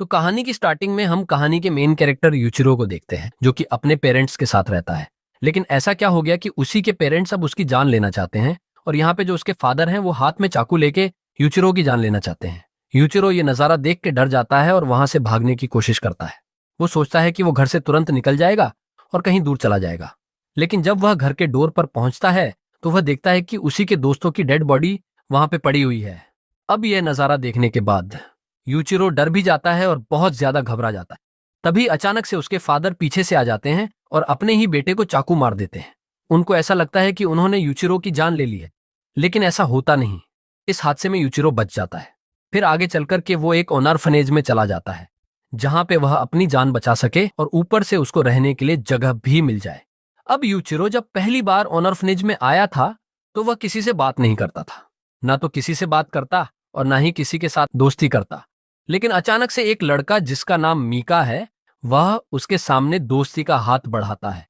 तो कहानी की स्टार्टिंग में हम कहानी के मेन कैरेक्टर यूचिरो को देखते हैं, जो कि अपने पेरेंट्स के साथ रहता है। लेकिन ऐसा क्या हो गया कि उसी के पेरेंट्स अब उसकी जान लेना चाहते हैं, और यहाँ पे जो उसके फादर हैं वो हाथ में चाकू लेके यूचिरो की जान लेना चाहते हैं। यूचिरो ये नजारा देख के डर जाता है और वहां से भागने की कोशिश करता है। वो सोचता है कि वो घर से तुरंत निकल जाएगा और कहीं दूर चला जाएगा। लेकिन जब वह घर के डोर पर पहुंचता है तो वह देखता है कि उसी के दोस्तों की डेड बॉडी वहां पे पड़ी हुई है। अब यह नजारा देखने के बाद यूचिरो डर भी जाता है और बहुत ज्यादा घबरा जाता है। तभी अचानक से उसके फादर पीछे से आ जाते हैं और अपने ही बेटे को चाकू मार देते हैं। उनको ऐसा लगता है कि उन्होंने यूचिरो की जान ले ली है, लेकिन ऐसा होता नहीं। इस हादसे में यूचिरो बच जाता है। फिर आगे चलकर के वो एक ऑर्फनेज में चला जाता है, जहां पे वह अपनी जान बचा सके और ऊपर से उसको रहने के लिए जगह भी मिल जाए। अब यूचिरो जब पहली बार ऑर्फनेज में आया था तो वह किसी से बात नहीं करता था, ना तो किसी से बात करता और ना ही किसी के साथ दोस्ती करता। लेकिन अचानक से एक लड़का जिसका नाम मीका है, वह उसके सामने दोस्ती का हाथ बढ़ाता है।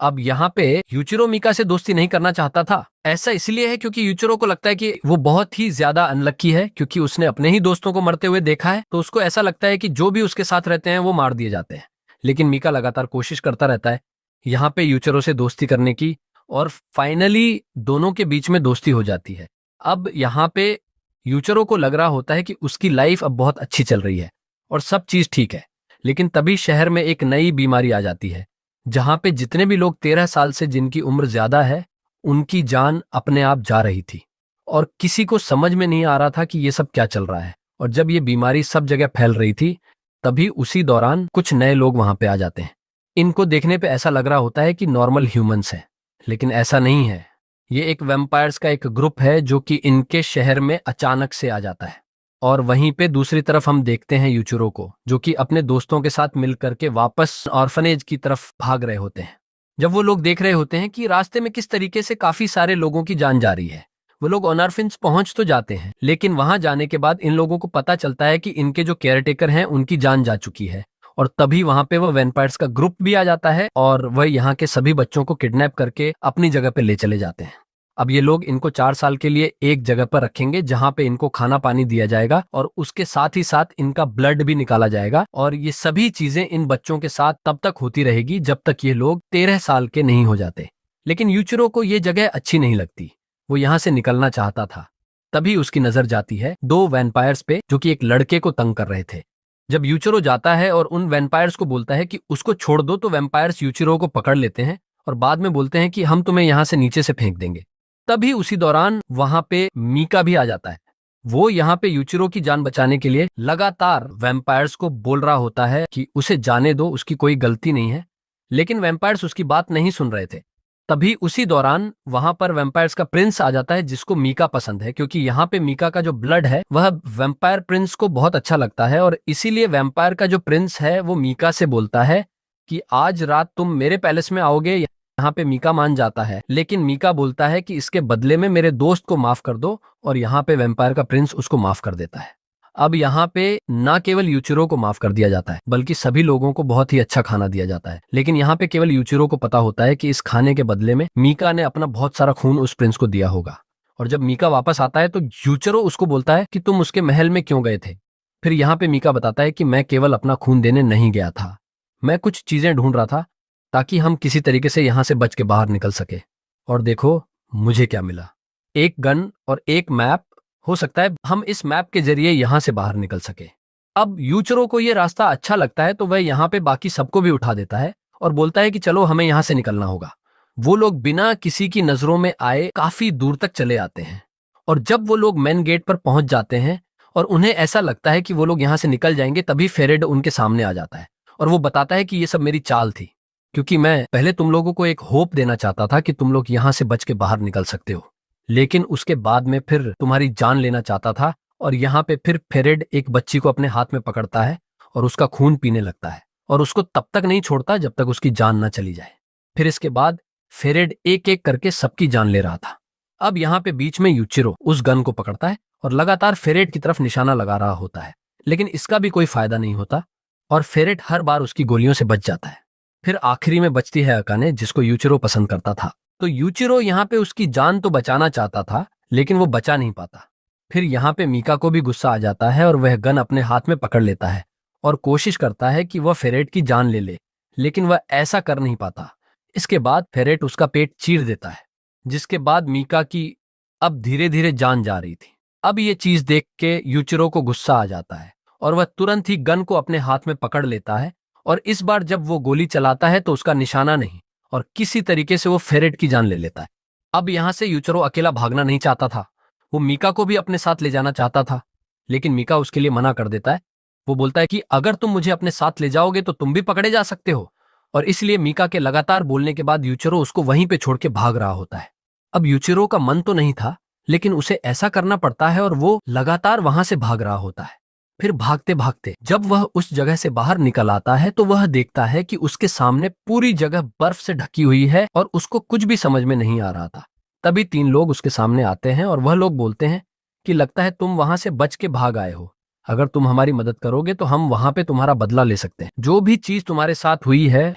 अब यहाँ पे यूचिरो मीका से दोस्ती नहीं करना चाहता था। ऐसा इसलिए है क्योंकि यूचिरो को लगता है कि वो बहुत ही ज्यादा अनलक्की है, क्योंकि उसने अपने ही दोस्तों को मरते हुए देखा है। तो उसको ऐसा लगता है कि जो भी उसके साथ रहते हैं वो मार दिए जाते हैं। लेकिन मीका लगातार कोशिश करता रहता है यहाँ पे यूचिरो से दोस्ती करने की, और फाइनली दोनों के बीच में दोस्ती हो जाती है। अब यहाँ पे यूचिरो को लग रहा होता है कि उसकी लाइफ अब बहुत अच्छी चल रही है और सब चीज ठीक है। लेकिन तभी शहर में एक नई बीमारी आ जाती है, जहां पे जितने भी लोग 13 साल से जिनकी उम्र ज्यादा है, उनकी जान अपने आप जा रही थी। और किसी को समझ में नहीं आ रहा था कि ये सब क्या चल रहा है। और जब ये बीमारी सब जगह फैल रही थी, तभी उसी दौरान कुछ नए लोग वहां पे आ जाते हैं। इनको देखने पे ऐसा लग रहा होता है कि नॉर्मल ह्यूमंस हैं, लेकिन ऐसा नहीं है। ये एक वैम्पायर्स का एक ग्रुप है जो कि इनके शहर में अचानक से आ जाता है। और वहीं पे दूसरी तरफ हम देखते हैं यूचिरो को, जो कि अपने दोस्तों के साथ मिल करके वापस ऑर्फनेज की तरफ भाग रहे होते हैं। जब वो लोग देख रहे होते हैं कि रास्ते में किस तरीके से काफी सारे लोगों की जान जा रही है, वो लोग ऑर्फनेज पहुंच तो जाते हैं, लेकिन वहां जाने के बाद इन लोगों को पता चलता है कि इनके जो केयरटेकर हैं उनकी जान जा चुकी है। और तभी वहां पे वो वैम्पायर्स का ग्रुप भी आ जाता है और वह यहाँ के सभी बच्चों को किडनैप करके अपनी जगह पे ले चले जाते हैं। अब ये लोग इनको 4 साल के लिए एक जगह पर रखेंगे, जहां पे इनको खाना पानी दिया जाएगा और उसके साथ ही साथ इनका ब्लड भी निकाला जाएगा। और ये सभी चीजें इन बच्चों के साथ तब तक होती रहेगी जब तक ये लोग 13 साल के नहीं हो जाते। लेकिन यूचिरो को ये जगह अच्छी नहीं लगती, वो यहाँ से निकलना चाहता था। तभी उसकी नजर जाती है 2 वैम्पायर्स पे, जो कि एक लड़के को तंग कर रहे थे। जब यूचिरो जाता है और उन वैम्पायर्स को बोलता है कि उसको छोड़ दो, तो वैम्पायर्स यूचिरो को पकड़ लेते हैं और बाद में बोलते हैं कि हम तुम्हें यहाँ से नीचे से फेंक देंगे। तभी उसी दौरान वहां पे मीका भी आ जाता है। वो यहाँ पे यूचिरो की जान बचाने के लिए लगातार वैम्पायर्स को बोल रहा होता है कि उसे जाने दो, उसकी कोई गलती नहीं है। लेकिन वैम्पायर्स उसकी बात नहीं सुन रहे थे। तभी उसी दौरान वहां पर वैम्पायर्स का प्रिंस आ जाता है, जिसको मीका पसंद है, क्योंकि यहाँ पे मीका का जो ब्लड है वह वैम्पायर प्रिंस को बहुत अच्छा लगता है। और इसीलिए वैम्पायर का जो प्रिंस है वो मीका से बोलता है कि आज रात तुम मेरे पैलेस में आओगे। यहाँ पे मीका मान जाता है, लेकिन मीका बोलता है कि इसके बदले में मेरे दोस्त को माफ कर दो, और यहाँ पे वैम्पायर का प्रिंस उसको माफ कर देता है। अब यहाँ पे ना केवल यूचिरो को माफ कर दिया जाता है, बल्कि सभी लोगों को बहुत ही अच्छा खाना दिया जाता है। लेकिन यहाँ पे केवल यूचिरो को पता होता है कि इस खाने के बदले में मीका ने अपना बहुत सारा खून उस प्रिंस को दिया होगा। और जब मीका वापस आता है तो यूचिरो उसको बोलता है कि तुम उसके महल में क्यों गए थे। फिर यहाँ पे मीका बताता है कि मैं केवल अपना खून देने नहीं गया था, मैं कुछ चीजें ढूंढ रहा था ताकि हम किसी तरीके से यहाँ से बच के बाहर निकल सके। और देखो मुझे क्या मिला, एक गन और एक मैप। हो सकता है हम इस मैप के जरिए यहाँ से बाहर निकल सके। अब यूचिरो को ये रास्ता अच्छा लगता है, तो वह यहाँ पे बाकी सबको भी उठा देता है और बोलता है कि चलो हमें यहाँ से निकलना होगा। वो लोग बिना किसी की नजरों में आए काफी दूर तक चले आते हैं। और जब वो लोग मेन गेट पर पहुंच जाते हैं और उन्हें ऐसा लगता है कि वो लोग यहाँ से निकल जाएंगे, तभी फेरेड उनके सामने आ जाता है और वो बताता है कि ये सब मेरी चाल थी, क्योंकि मैं पहले तुम लोगों को एक होप देना चाहता था कि तुम लोग यहाँ से बच के बाहर निकल सकते हो, लेकिन उसके बाद में फिर तुम्हारी जान लेना चाहता था। और यहाँ पे फिर फेरेड एक बच्ची को अपने हाथ में पकड़ता है और उसका खून पीने लगता है, और उसको तब तक नहीं छोड़ता जब तक उसकी जान ना चली जाए। फिर इसके बाद फेरेड एक एक करके सबकी जान ले रहा था। अब यहाँ पे बीच में यूचिरो उस गन को पकड़ता है और लगातार फेरेड की तरफ निशाना लगा रहा होता है, लेकिन इसका भी कोई फायदा नहीं होता और फेरेड हर बार उसकी गोलियों से बच जाता है। फिर आखिरी में बचती है अकाने, जिसको यूचिरो पसंद करता था। तो यूचिरो यहाँ पे उसकी जान तो बचाना चाहता था, लेकिन वो बचा नहीं पाता। फिर यहाँ पे मीका को भी गुस्सा आ जाता है और वह गन अपने हाथ में पकड़ लेता है और कोशिश करता है कि वह फेरेट की जान ले ले, लेकिन वह ऐसा कर नहीं पाता। इसके बाद फेरेट उसका पेट चीर देता है, जिसके बाद मीका की अब धीरे धीरे जान जा रही थी। अब ये चीज देख के यूचिरो को गुस्सा आ जाता है और वह तुरंत ही गन को अपने हाथ में पकड़ लेता है, और इस बार जब वो गोली चलाता है तो उसका निशाना नहीं और किसी तरीके से वो फेरेट की जान ले लेता है। अब यहां से यूचिरो अकेला भागना नहीं चाहता था। वो मीका को भी अपने साथ ले जाना चाहता था, लेकिन मीका उसके लिए मना कर देता है। वो बोलता है कि अगर तुम मुझे अपने साथ ले जाओगे तो तुम भी पकड़े जा सकते हो, और इसलिए मीका के लगातार बोलने के बाद यूचिरो उसको वहीं पे छोड़ के भाग रहा होता है। अब यूचिरो का मन तो नहीं था, लेकिन उसे ऐसा करना पड़ता है और वो लगातार वहां से भाग रहा होता है। फिर भागते भागते जब वह उस जगह से बाहर निकल आता है तो वह देखता है कि उसके सामने पूरी जगह बर्फ से ढकी हुई है और उसको कुछ भी समझ में नहीं आ रहा था। तभी 3 लोग उसके सामने आते हैं और वह लोग बोलते हैं कि लगता है तुम वहां से बच के भाग आए हो। अगर तुम हमारी मदद करोगे तो हम वहां पे तुम्हारा बदला ले सकते हैं, जो भी चीज तुम्हारे साथ हुई है।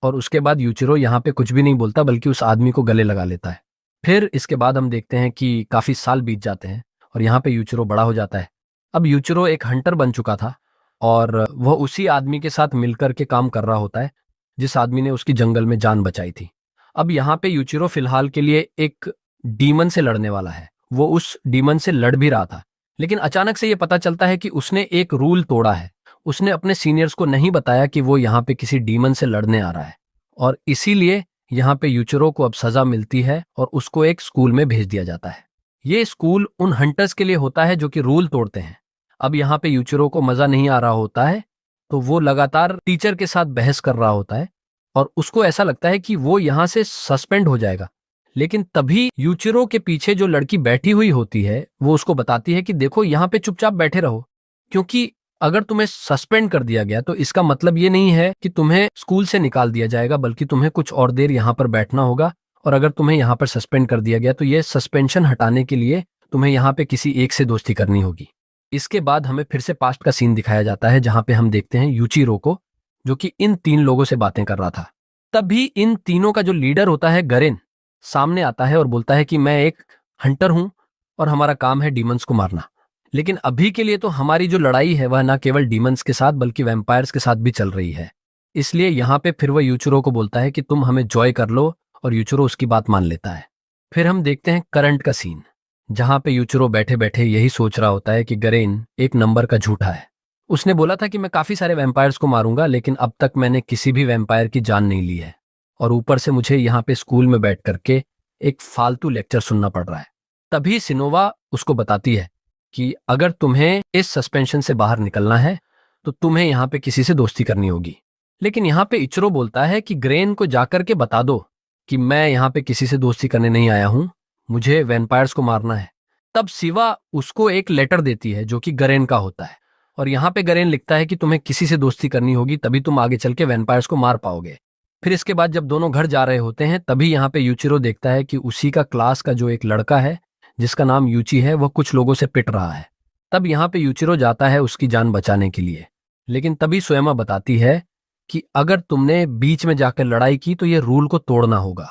और उसके बाद यूचिरो यहाँ पे कुछ भी नहीं बोलता, बल्कि उस आदमी को गले लगा लेता है। फिर इसके बाद हम देखते हैं कि काफी साल बीत जाते हैं और यहाँ पे यूचिरो बड़ा हो जाता है। अब यूचिरो एक हंटर बन चुका था और वह उसी आदमी के साथ मिलकर के काम कर रहा होता है जिस आदमी ने उसकी जंगल में जान बचाई थी। अब यहाँ पे यूचिरो फिलहाल के लिए एक डीमन से लड़ने वाला है। वो उस डीमन से लड़ भी रहा था, लेकिन अचानक से ये पता चलता है कि उसने एक रूल तोड़ा है। उसने अपने सीनियर्स को नहीं बताया कि वो यहाँ पे किसी डीमन से लड़ने आ रहा है, और इसीलिए यहाँ पे यूचिरो को अब सजा मिलती है और उसको एक स्कूल में भेज दिया जाता है। ये स्कूल उन हंटर्स के लिए होता है जो कि रूल तोड़ते हैं। अब यहाँ पे यूचिरो को मजा नहीं आ रहा होता है, तो वो लगातार टीचर के साथ बहस कर रहा होता है और उसको ऐसा लगता है कि वो यहाँ से सस्पेंड हो जाएगा। लेकिन तभी यूचिरो के पीछे जो लड़की बैठी हुई होती है वो उसको बताती है कि देखो, यहाँ पे चुपचाप बैठे रहो, क्योंकि अगर तुम्हें सस्पेंड कर दिया गया तो इसका मतलब ये नहीं है कि तुम्हें स्कूल से निकाल दिया जाएगा, बल्कि तुम्हें कुछ और देर यहाँ पर बैठना होगा। और अगर तुम्हें यहाँ पर सस्पेंड कर दिया गया तो ये सस्पेंशन हटाने के लिए तुम्हें यहाँ पे किसी एक से दोस्ती करनी होगी। इसके बाद हमें फिर से पास्ट का सीन दिखाया जाता है, जहां पे हम देखते हैं यूचिरो को, जो कि इन 3 लोगों से बातें कर रहा था। तभी इन तीनों का जो लीडर होता है गरेन, सामने आता है और बोलता है कि मैं एक हंटर हूं और हमारा काम है डीमंस को मारना। लेकिन अभी के लिए तो हमारी जो लड़ाई है वह न केवल डीमंस के साथ बल्कि वैम्पायर्स के साथ भी चल रही है। इसलिए यहाँ पे फिर वह यूचिरो को बोलता है कि तुम हमें जॉय कर लो, और यूचिरो उसकी बात मान लेता है। फिर हम देखते हैं करंट का सीन, जहां पे यूचिरो बैठे बैठे यही सोच रहा होता है कि गरेन एक नंबर का झूठा है। उसने बोला था कि मैं काफी सारे वैम्पायर्स को मारूंगा, लेकिन अब तक मैंने किसी भी वैम्पायर की जान नहीं ली है, और ऊपर से मुझे यहाँ पे स्कूल में बैठ करके एक फालतू लेक्चर सुनना पड़ रहा है। तभी सिनोवा उसको बताती है कि अगर तुम्हें इस सस्पेंशन से बाहर निकलना है तो तुम्हें यहाँ पे किसी से दोस्ती करनी होगी। लेकिन यहाँ पे इचिरो बोलता है कि ग्रेन को जाकर के बता दो कि मैं यहाँ पे किसी से दोस्ती करने नहीं आया हूँ, मुझे वैम्पायर्स को मारना है। तब सिवा उसको एक लेटर देती है जो कि गरेन का होता है, और यहाँ पे गरेन लिखता है कि तुम्हें किसी से दोस्ती करनी होगी, तभी तुम आगे चल के वैम्पायर्स को मार पाओगे। फिर इसके बाद जब दोनों घर जा रहे होते हैं तभी यहाँ पे यूचिरो देखता है कि उसी का क्लास का जो एक लड़का है जिसका नाम यूची है वह कुछ लोगों से पिट रहा है। तब यहाँ पे यूचिरो जाता है उसकी जान बचाने के लिए, लेकिन तभी सोएमा बताती है कि अगर तुमने बीच में जाकर लड़ाई की तो ये रूल को तोड़ना होगा।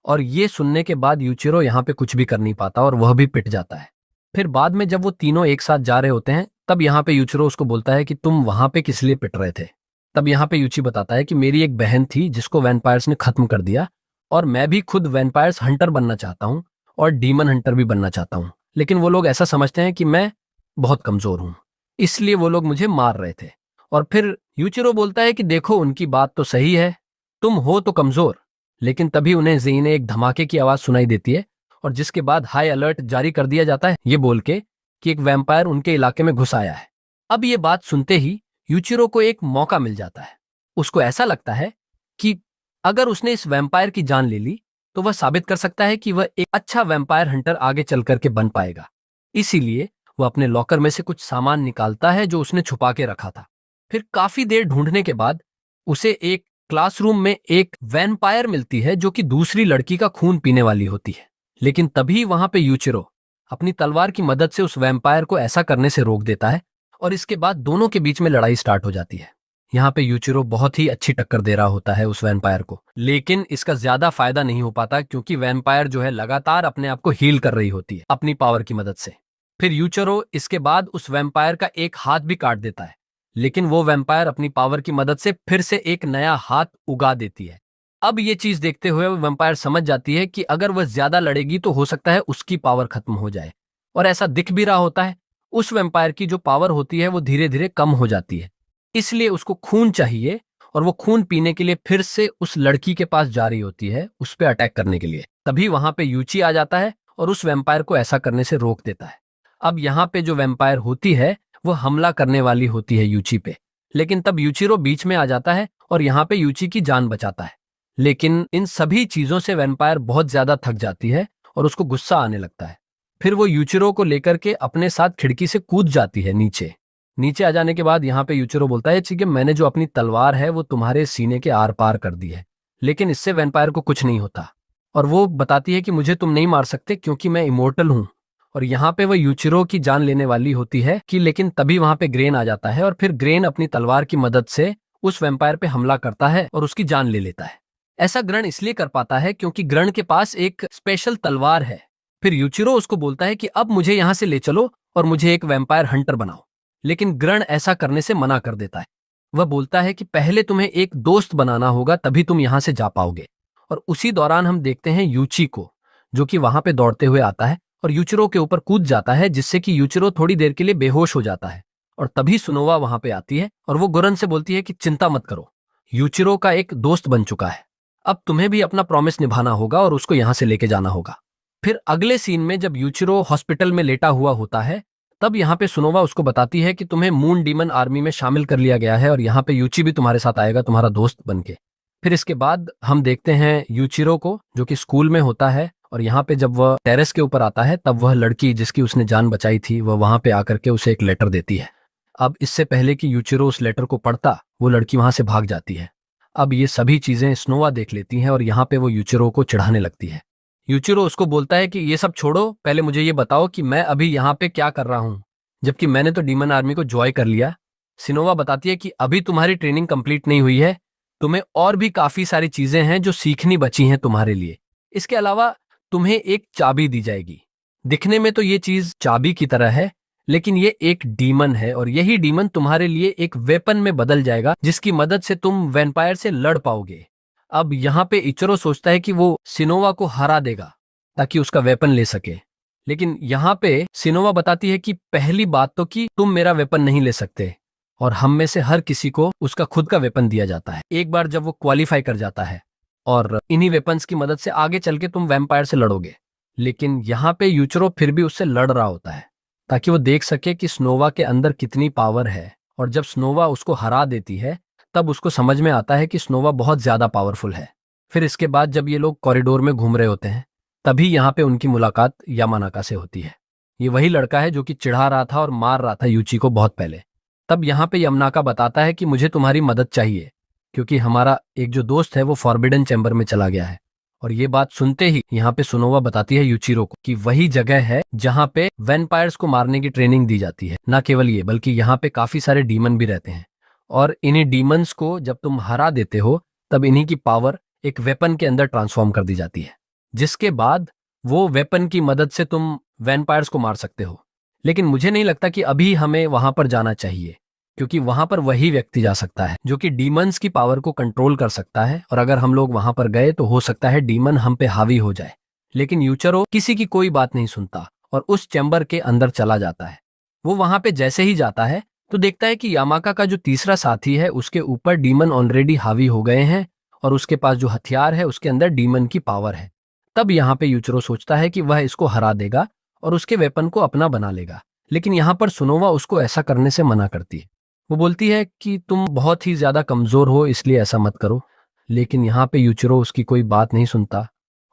और ये सुनने के बाद यूचिरो यहाँ पे कुछ भी कर नहीं पाता और वह भी पिट जाता है। फिर बाद में जब वो तीनों एक साथ जा रहे होते हैं तब यहाँ पे यूचिरो उसको बोलता है कि तुम वहां पे किस लिए पिट रहे थे। तब यहाँ पे यूची बताता है कि मेरी एक बहन थी जिसको वैम्पायर्स ने खत्म कर दिया, और मैं भी खुद वैम्पायर्स हंटर बनना चाहता हूँ और डीमन हंटर भी बनना चाहता हूँ, लेकिन वो लोग ऐसा समझते हैं कि मैं बहुत कमजोर हूँ, इसलिए वो लोग मुझे मार रहे थे। और फिर यूचिरो बोलता है कि देखो, उनकी बात तो सही है, तुम हो तो कमजोर। लेकिन तभी उन्हें ज़ीने एक धमाके की आवाज सुनाई देती है, और जिसके बाद हाई अलर्ट जारी कर दिया जाता है ये बोल के कि एक वैम्पायर उनके इलाके में घुस आया है। अब ये बात सुनते ही यूचिरो को एक मौका मिल जाता है। उसको ऐसा लगता है कि अगर उसने इस वैम्पायर की जान ले ली तो वह साबित कर सकता है कि वह एक अच्छा वैम्पायर हंटर आगे चल करके बन पाएगा। इसीलिए वह अपने लॉकर में से कुछ सामान निकालता है जो उसने छुपा के रखा था। फिर काफी देर ढूंढने के बाद उसे एक क्लासरूम में एक वैम्पायर मिलती है जो कि दूसरी लड़की का खून पीने वाली होती है। लेकिन तभी वहां पे यूचिरो अपनी तलवार की मदद से उस वैम्पायर को ऐसा करने से रोक देता है, और इसके बाद दोनों के बीच में लड़ाई स्टार्ट हो जाती है। यहाँ पे यूचिरो बहुत ही अच्छी टक्कर दे रहा होता है उस वैम्पायर को, लेकिन इसका ज्यादा फायदा नहीं हो पाता क्योंकि वैम्पायर जो है लगातार अपने आप को हील कर रही होती है अपनी पावर की मदद से। फिर यूचिरो इसके बाद उस वैम्पायर का एक हाथ भी काट देता है, लेकिन वो वैम्पायर अपनी पावर की मदद से फिर से एक नया हाथ उगा देती है। अब ये चीज देखते हुए वो वैम्पायर समझ जाती है कि अगर वह ज्यादा लड़ेगी तो हो सकता है उसकी पावर खत्म हो जाए, और ऐसा दिख भी रहा होता है। उस वैम्पायर की जो पावर होती है वो धीरे धीरे कम हो जाती है, इसलिए उसको खून चाहिए, और वो खून पीने के लिए फिर से उस लड़की के पास जा रही होती है उस पे अटैक करने के लिए। तभी वहां पे यूची आ जाता है और उस वैम्पायर को ऐसा करने से रोक देता है। अब यहाँ पे जो वैम्पायर होती है वो हमला करने वाली होती है यूची पे, लेकिन तब यूचिरो बीच में आ जाता है और यहाँ पे यूची की जान बचाता है। लेकिन इन सभी चीजों से वैम्पायर बहुत ज्यादा थक जाती है और उसको गुस्सा आने लगता है। फिर वो यूचिरो को लेकर के अपने साथ खिड़की से कूद जाती है नीचे। नीचे आ जाने के बाद यहाँ पे यूचिरो बोलता है, ठीक है, मैंने जो अपनी तलवार है वो तुम्हारे सीने के आर पार कर दी है, लेकिन इससे वैम्पायर को कुछ नहीं होता। और वो बताती है कि मुझे तुम नहीं मार सकते क्योंकि मैं इमोर्टल हूं। और यहाँ पे वो यूचिरो की जान लेने वाली होती है कि लेकिन तभी वहां पे ग्रेन आ जाता है और फिर ग्रेन अपनी तलवार की मदद से उस वैम्पायर पे हमला करता है और उसकी जान ले लेता है। ऐसा ग्रण इसलिए कर पाता है क्योंकि ग्रण के पास एक स्पेशल तलवार है। फिर यूचिरो उसको बोलता है कि अब मुझे यहाँ से ले चलो और मुझे एक वैम्पायर हंटर बनाओ, लेकिन ग्रण ऐसा करने से मना कर देता है। वह बोलता है कि पहले तुम्हें एक दोस्त बनाना होगा तभी तुम यहाँ से जा पाओगे। और उसी दौरान हम देखते हैं यूची को, जो कि वहां पे दौड़ते हुए आता है और यूचिरो के ऊपर कूद जाता है, जिससे कि यूचिरो थोड़ी देर के लिए बेहोश हो जाता है। और तभी सुनोवा वहां पे आती है और वो गुरन से बोलती है कि चिंता मत करो, यूचिरो का एक दोस्त बन चुका है, अब तुम्हें भी अपना प्रॉमिस निभाना होगा और उसको यहां से लेके जाना होगा। फिर अगले सीन में जब यूचिरो हॉस्पिटल में लेटा हुआ होता है, तब यहाँ पे सुनोवा उसको बताती है कि तुम्हें मून डीमन आर्मी में शामिल कर लिया गया है और यहाँ पे यूची भी तुम्हारे साथ आएगा तुम्हारा दोस्त बनके। फिर इसके बाद हम देखते हैं यूचिरो को, जो कि स्कूल में होता है, और यहाँ पे जब वह टेरेस के ऊपर आता है तब वह लड़की जिसकी उसने जान बचाई थी वह वहां पे आकर के उसे एक लेटर देती है। अब इससे पहले कि यूचिरो उस लेटर को पढ़ता, वो लड़की वहां से भाग जाती है। अब ये सभी चीजें स्नोवा देख लेती हैं और यहाँ पे वो यूचिरो को चिढ़ाने लगती है। यूचिरो उसको बोलता है कि ये सब छोड़ो, पहले मुझे ये बताओ कि मैं अभी यहाँ पे क्या कर रहा हूँ, जबकि मैंने तो डीमन आर्मी को ज्वाइन कर लिया। सिनोवा बताती है कि अभी तुम्हारी ट्रेनिंग कंप्लीट नहीं हुई है, तुम्हें और भी काफी सारी चीजें हैं जो सीखनी बची हैं तुम्हारे लिए। इसके अलावा तुम्हें एक चाबी दी जाएगी। दिखने में तो ये चीज चाबी की तरह है, लेकिन ये एक डीमन है और यही डीमन तुम्हारे लिए एक वेपन में बदल जाएगा जिसकी मदद से तुम वैम्पायर से लड़ पाओगे। अब यहाँ पे इचरो सोचता है कि वो सिनोवा को हरा देगा ताकि उसका वेपन ले सके, लेकिन यहाँ पे सिनोवा बताती है कि पहली बात तो कि तुम मेरा वेपन नहीं ले सकते और हम में से हर किसी को उसका खुद का वेपन दिया जाता है एक बार जब वो क्वालिफाई कर जाता है, और इन्हीं वेपन्स की मदद से आगे चल के तुम वैम्पायर से लड़ोगे। लेकिन यहाँ पे यूचरो फिर भी उससे लड़ रहा होता है ताकि वो देख सके कि स्नोवा के अंदर कितनी पावर है, और जब स्नोवा उसको हरा देती है तब उसको समझ में आता है कि स्नोवा बहुत ज्यादा पावरफुल है। फिर इसके बाद जब ये लोग कॉरिडोर में घूम रहे होते हैं तभी यहाँ पे उनकी मुलाकात यामानाका से होती है। ये वही लड़का है जो कि चिढ़ा रहा था और मार रहा था यूची को बहुत पहले। तब यहाँ पे यामानाका बताता है कि मुझे तुम्हारी मदद चाहिए क्योंकि हमारा एक जो दोस्त है वो फॉरबिडन चैम्बर में चला गया है। और ये बात सुनते ही यहाँ पे सुनोवा बताती है यूचिरो को कि वही जगह है जहाँ पे वैम्पायर्स को मारने की ट्रेनिंग दी जाती है। ना केवल ये, बल्कि यहाँ पे काफी सारे डीमन भी रहते हैं, और इन्हीं डीमंस को जब तुम हरा देते हो तब इन्हीं की पावर एक वेपन के अंदर ट्रांसफॉर्म कर दी जाती है, जिसके बाद वो वेपन की मदद से तुम वैम्पायर्स को मार सकते हो। लेकिन मुझे नहीं लगता कि अभी हमें वहां पर जाना चाहिए, क्योंकि वहां पर वही व्यक्ति जा सकता है जो कि डीमंस की पावर को कंट्रोल कर सकता है, और अगर हम लोग वहां पर गए तो हो सकता है डीमन हम पे हावी हो जाए। लेकिन यूचरो किसी की कोई बात नहीं सुनता और उस चैम्बर के अंदर चला जाता है। वो वहां पे जैसे ही जाता है तो देखता है कि यामाका का जो तीसरा साथी है उसके ऊपर डीमन ऑलरेडी हावी हो गए हैं और उसके पास जो हथियार है उसके अंदर डीमन की पावर है। तब यहाँ पे यूचरो सोचता है कि वह इसको हरा देगा और उसके वेपन को अपना बना लेगा, लेकिन यहाँ पर सुनोवा उसको ऐसा करने से मना करती है। वो बोलती है कि तुम बहुत ही ज्यादा कमजोर हो इसलिए ऐसा मत करो। लेकिन यहाँ पे यूचिरो उसकी कोई बात नहीं सुनता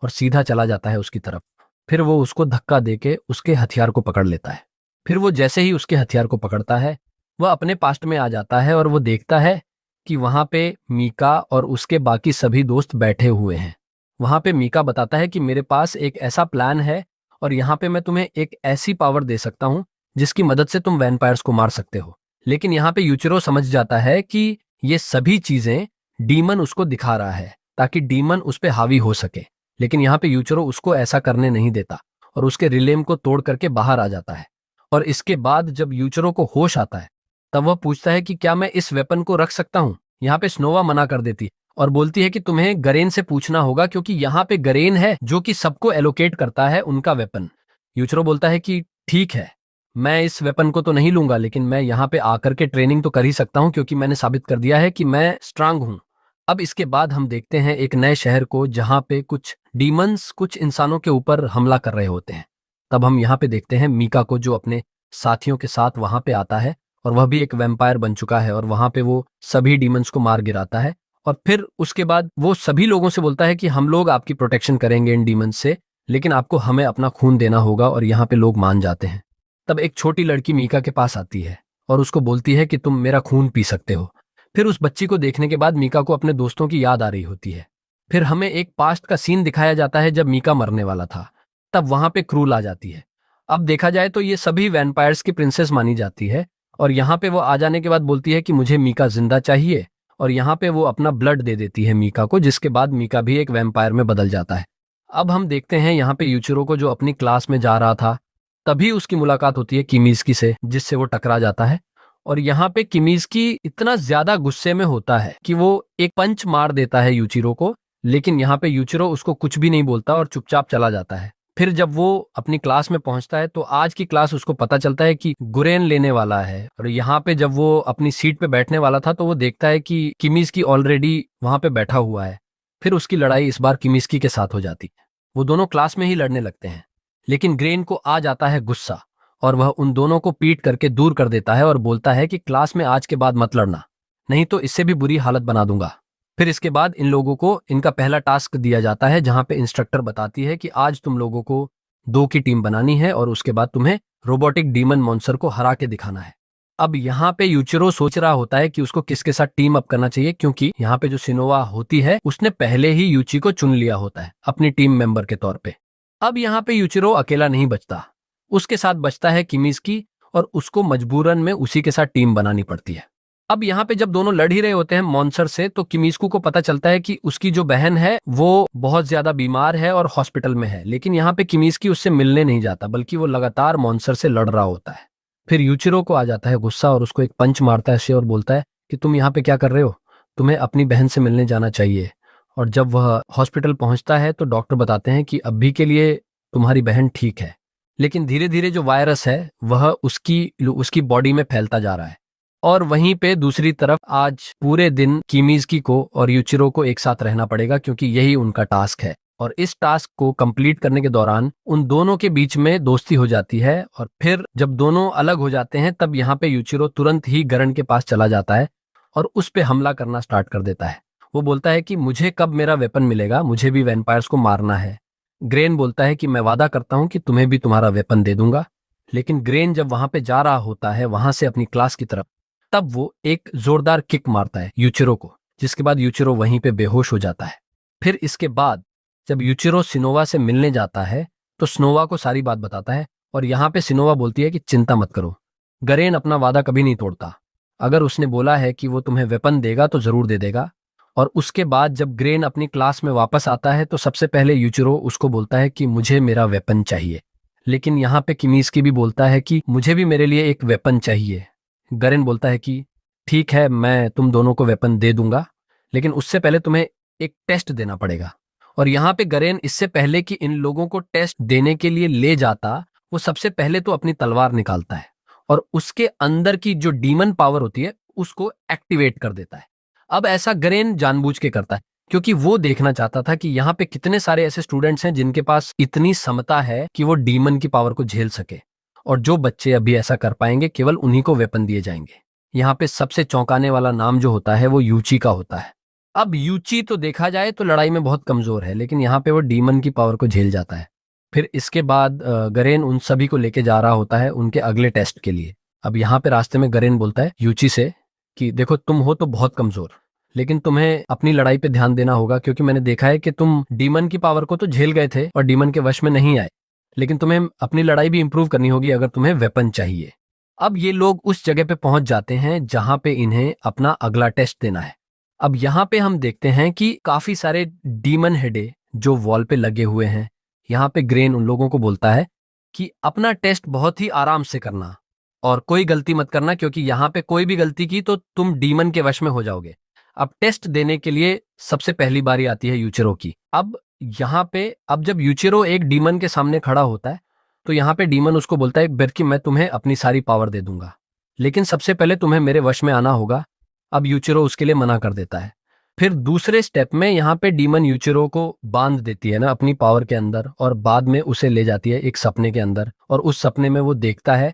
और सीधा चला जाता है उसकी तरफ। फिर वो उसको धक्का देके उसके हथियार को पकड़ लेता है। फिर वो जैसे ही उसके हथियार को पकड़ता है वह अपने पास्ट में आ जाता है और वो देखता है कि वहां पे मीका और उसके बाकी सभी दोस्त बैठे हुए हैं। वहां पे मीका बताता है कि मेरे पास एक ऐसा प्लान है और यहाँ पे मैं तुम्हें एक ऐसी पावर दे सकता हूँ जिसकी मदद से तुम वैम्पायर्स को मार सकते हो। लेकिन यहाँ पे यूचिरो समझ जाता है कि ये सभी चीजें डीमन उसको दिखा रहा है ताकि डीमन उस पे हावी हो सके। लेकिन यहाँ पे यूचिरो उसको ऐसा करने नहीं देता और उसके रिलेम को तोड़ करके बाहर आ जाता है। और इसके बाद जब यूचिरो को होश आता है तब वह पूछता है कि क्या मैं इस वेपन को रख सकता हूँ। यहाँ पे स्नोवा मना कर देती है और बोलती है कि तुम्हें गरेन से पूछना होगा, क्योंकि यहाँ पे गरेन है जो कि सबको एलोकेट करता है उनका वेपन। यूचरो बोलता है कि ठीक है, मैं इस वेपन को तो नहीं लूंगा, लेकिन मैं यहाँ पे आकर के ट्रेनिंग तो कर ही सकता हूँ, क्योंकि मैंने साबित कर दिया है कि मैं स्ट्रांग हूँ। अब इसके बाद हम देखते हैं एक नए शहर को, जहाँ पे कुछ डीमंस कुछ इंसानों के ऊपर हमला कर रहे होते हैं। तब हम यहाँ पे देखते हैं मीका को, जो अपने साथियों के साथ वहां पे आता है, और वह भी एक वैम्पायर बन चुका है, और वहां पे वो सभी डीमंस को मार गिराता है। और फिर उसके बाद वो सभी लोगों से बोलता है कि हम लोग आपकी प्रोटेक्शन करेंगे इन डीमंस से, लेकिन आपको हमें अपना खून देना होगा। और यहाँ पे लोग मान जाते हैं। तब एक छोटी लड़की मीका के पास आती है और उसको बोलती है कि तुम मेरा खून पी सकते हो। फिर उस बच्ची को देखने के बाद मीका को अपने दोस्तों की याद आ रही होती है। फिर हमें एक पास्ट का सीन दिखाया जाता है जब मीका मरने वाला था। तब वहां पे क्रूल आ जाती है। अब देखा जाए तो ये सभी वैम्पायर्स की प्रिंसेस मानी जाती है, और यहाँ पे वो आ जाने के बाद बोलती है कि मुझे मीका जिंदा चाहिए, और यहाँ पे वो अपना ब्लड दे देती है मीका को, जिसके बाद मीका भी एक वैम्पायर में बदल जाता है। अब हम देखते हैं यहाँ पे यूचिरो को, जो अपनी क्लास में जा रहा था, तभी उसकी मुलाकात होती है किमीज़की से, जिससे वो टकरा जाता है। और यहाँ पे किमीज़की इतना ज्यादा गुस्से में होता है कि वो एक पंच मार देता है यूचिरो को, लेकिन यहाँ पे यूचिरो उसको कुछ भी नहीं बोलता और चुपचाप चला जाता है। फिर जब वो अपनी क्लास में पहुंचता है तो आज की क्लास उसको पता चलता है कि गुरेन लेने वाला है। और यहाँ पे जब वो अपनी सीट पे बैठने वाला था तो वो देखता है कि किमीज़की ऑलरेडी वहां पे बैठा हुआ है। फिर उसकी लड़ाई इस बार किमीज़की के साथ हो जाती है। वो दोनों क्लास में ही लड़ने लगते हैं, लेकिन ग्रेन को आ जाता है गुस्सा, और वह उन दोनों को पीट करके दूर कर देता है और बोलता है कि क्लास में आज के बाद मत लड़ना, नहीं तो इससे भी बुरी हालत बना दूंगा। फिर इसके बाद इन लोगों को इनका पहला टास्क दिया जाता है, जहां पे इंस्ट्रक्टर बताती है कि आज तुम लोगों को 2 की टीम बनानी है, और उसके बाद तुम्हें रोबोटिक डीमन मॉन्स्टर को हरा के दिखाना है। अब यहाँ पे यूचिरो सोच रहा होता है कि उसको किसके साथ टीम अप करना चाहिए, क्योंकि यहाँ पे जो सिनोवा होती है उसने पहले ही यूची को चुन लिया होता है अपनी टीम मेंबर के तौर पे। अब यहाँ पे यूचिरो अकेला नहीं बचता, उसके साथ बचता है किमीज़की, और उसको मजबूरन में उसी के साथ टीम बनानी पड़ती है। अब यहाँ पे जब दोनों लड़ ही रहे होते हैं मॉन्स्टर से, तो किमीज़कू को पता चलता है कि उसकी जो बहन है वो बहुत ज्यादा बीमार है और हॉस्पिटल में है, लेकिन यहाँ पे किमीज़की उससे मिलने नहीं जाता, बल्कि वो लगातार मॉन्स्टर से लड़ रहा होता है। फिर यूचिरो को आ जाता है गुस्सा और उसको एक पंच मारता है से, और बोलता है कि तुम यहाँ पे क्या कर रहे हो, तुम्हें अपनी बहन से मिलने जाना चाहिए। और जब वह हॉस्पिटल पहुंचता है तो डॉक्टर बताते हैं कि अभी के लिए तुम्हारी बहन ठीक है, लेकिन धीरे धीरे जो वायरस है वह उसकी बॉडी में फैलता जा रहा है। और वहीं पे दूसरी तरफ आज पूरे दिन किमीज़की को और यूचिरो को एक साथ रहना पड़ेगा, क्योंकि यही उनका टास्क है। और इस टास्क को कंप्लीट करने के दौरान उन दोनों के बीच में दोस्ती हो जाती है, और फिर जब दोनों अलग हो जाते हैं तब यहाँ पे यूचिरो तुरंत ही गरन के पास चला जाता है और उस पे हमला करना स्टार्ट कर देता है। वो बोलता है कि मुझे कब मेरा वेपन मिलेगा, मुझे भी वैम्पायर्स को मारना है। ग्रेन बोलता है कि मैं वादा करता हूं कि तुम्हें भी तुम्हारा वेपन दे दूंगा। लेकिन ग्रेन जब वहां पे जा रहा होता है वहां से अपनी क्लास की तरफ, तब वो एक जोरदार किक मारता है यूचिरो को, जिसके बाद यूचिरो वहीं पे बेहोश हो जाता है। फिर इसके बाद जब यूचिरो सिनोवा से मिलने जाता है तो स्नोवा को सारी बात बताता है, और यहाँ पे सिनोवा बोलती है कि चिंता मत करो, गरेन अपना वादा कभी नहीं तोड़ता। अगर उसने बोला है कि वो तुम्हें वेपन देगा तो जरूर दे देगा। और उसके बाद जब ग्रेन अपनी क्लास में वापस आता है तो सबसे पहले यूचिरो उसको बोलता है कि मुझे मेरा वेपन चाहिए। लेकिन यहाँ पे किमीज़की भी बोलता है कि मुझे भी मेरे लिए एक वेपन चाहिए। गरेन बोलता है कि ठीक है, मैं तुम दोनों को वेपन दे दूंगा, लेकिन उससे पहले तुम्हें एक टेस्ट देना पड़ेगा। और यहाँ पे गरेन इससे पहले कि इन लोगों को टेस्ट देने के लिए ले जाता, वो सबसे पहले तो अपनी तलवार निकालता है और उसके अंदर की जो डीमन पावर होती है उसको एक्टिवेट कर देता है। अब ऐसा गरेन जानबूझ के करता है, क्योंकि वो देखना चाहता था कि यहाँ पे कितने सारे ऐसे स्टूडेंट्स हैं जिनके पास इतनी क्षमता है कि वो डीमन की पावर को झेल सके, और जो बच्चे अभी ऐसा कर पाएंगे केवल उन्हीं को वेपन दिए जाएंगे। यहाँ पे सबसे चौंकाने वाला नाम जो होता है वो यूची का होता है। अब यूची तो देखा जाए तो लड़ाई में बहुत कमजोर है, लेकिन यहाँ पे वो डीमन की पावर को झेल जाता है। फिर इसके बाद गरेन उन सभी को लेके जा रहा होता है उनके अगले टेस्ट के लिए। अब यहाँ पे रास्ते में गरेन बोलता है यूची से कि देखो, तुम हो तो बहुत कमजोर, लेकिन तुम्हें अपनी लड़ाई पे ध्यान देना होगा, क्योंकि मैंने देखा है कि तुम डीमन की पावर को तो झेल गए थे और डीमन के वश में नहीं आए, लेकिन तुम्हें अपनी लड़ाई भी इंप्रूव करनी होगी अगर तुम्हें वेपन चाहिए। अब ये लोग उस जगह पे पहुंच जाते हैं जहां पे इन्हें अपना अगला टेस्ट देना है। अब यहाँ पे हम देखते हैं कि काफी सारे डीमन हेडे जो वॉल पे लगे हुए हैं। यहाँ पे ग्रेन उन लोगों को बोलता है कि अपना टेस्ट बहुत ही आराम से करना, और कोई गलती मत करना, क्योंकि यहाँ पे कोई भी गलती की तो तुम डीमन के वश में हो जाओगे। अब टेस्ट देने के लिए सबसे पहली बारी आती है यूचिरो की। अब यहाँ पे अब जब यूचिरो एक डीमन के सामने खड़ा होता है तो यहाँ पे डीमन उसको बोलता है एक बार कि मैं तुम्हें अपनी सारी पावर दे दूंगा, लेकिन सबसे पहले तुम्हें मेरे वश में आना होगा। अब यूचिरो उसके लिए मना कर देता है। फिर दूसरे स्टेप में यहाँ पे डीमन यूचिरो को बांध देती है ना अपनी पावर के अंदर, और बाद में उसे ले जाती है एक सपने के अंदर, और उस सपने में वो देखता है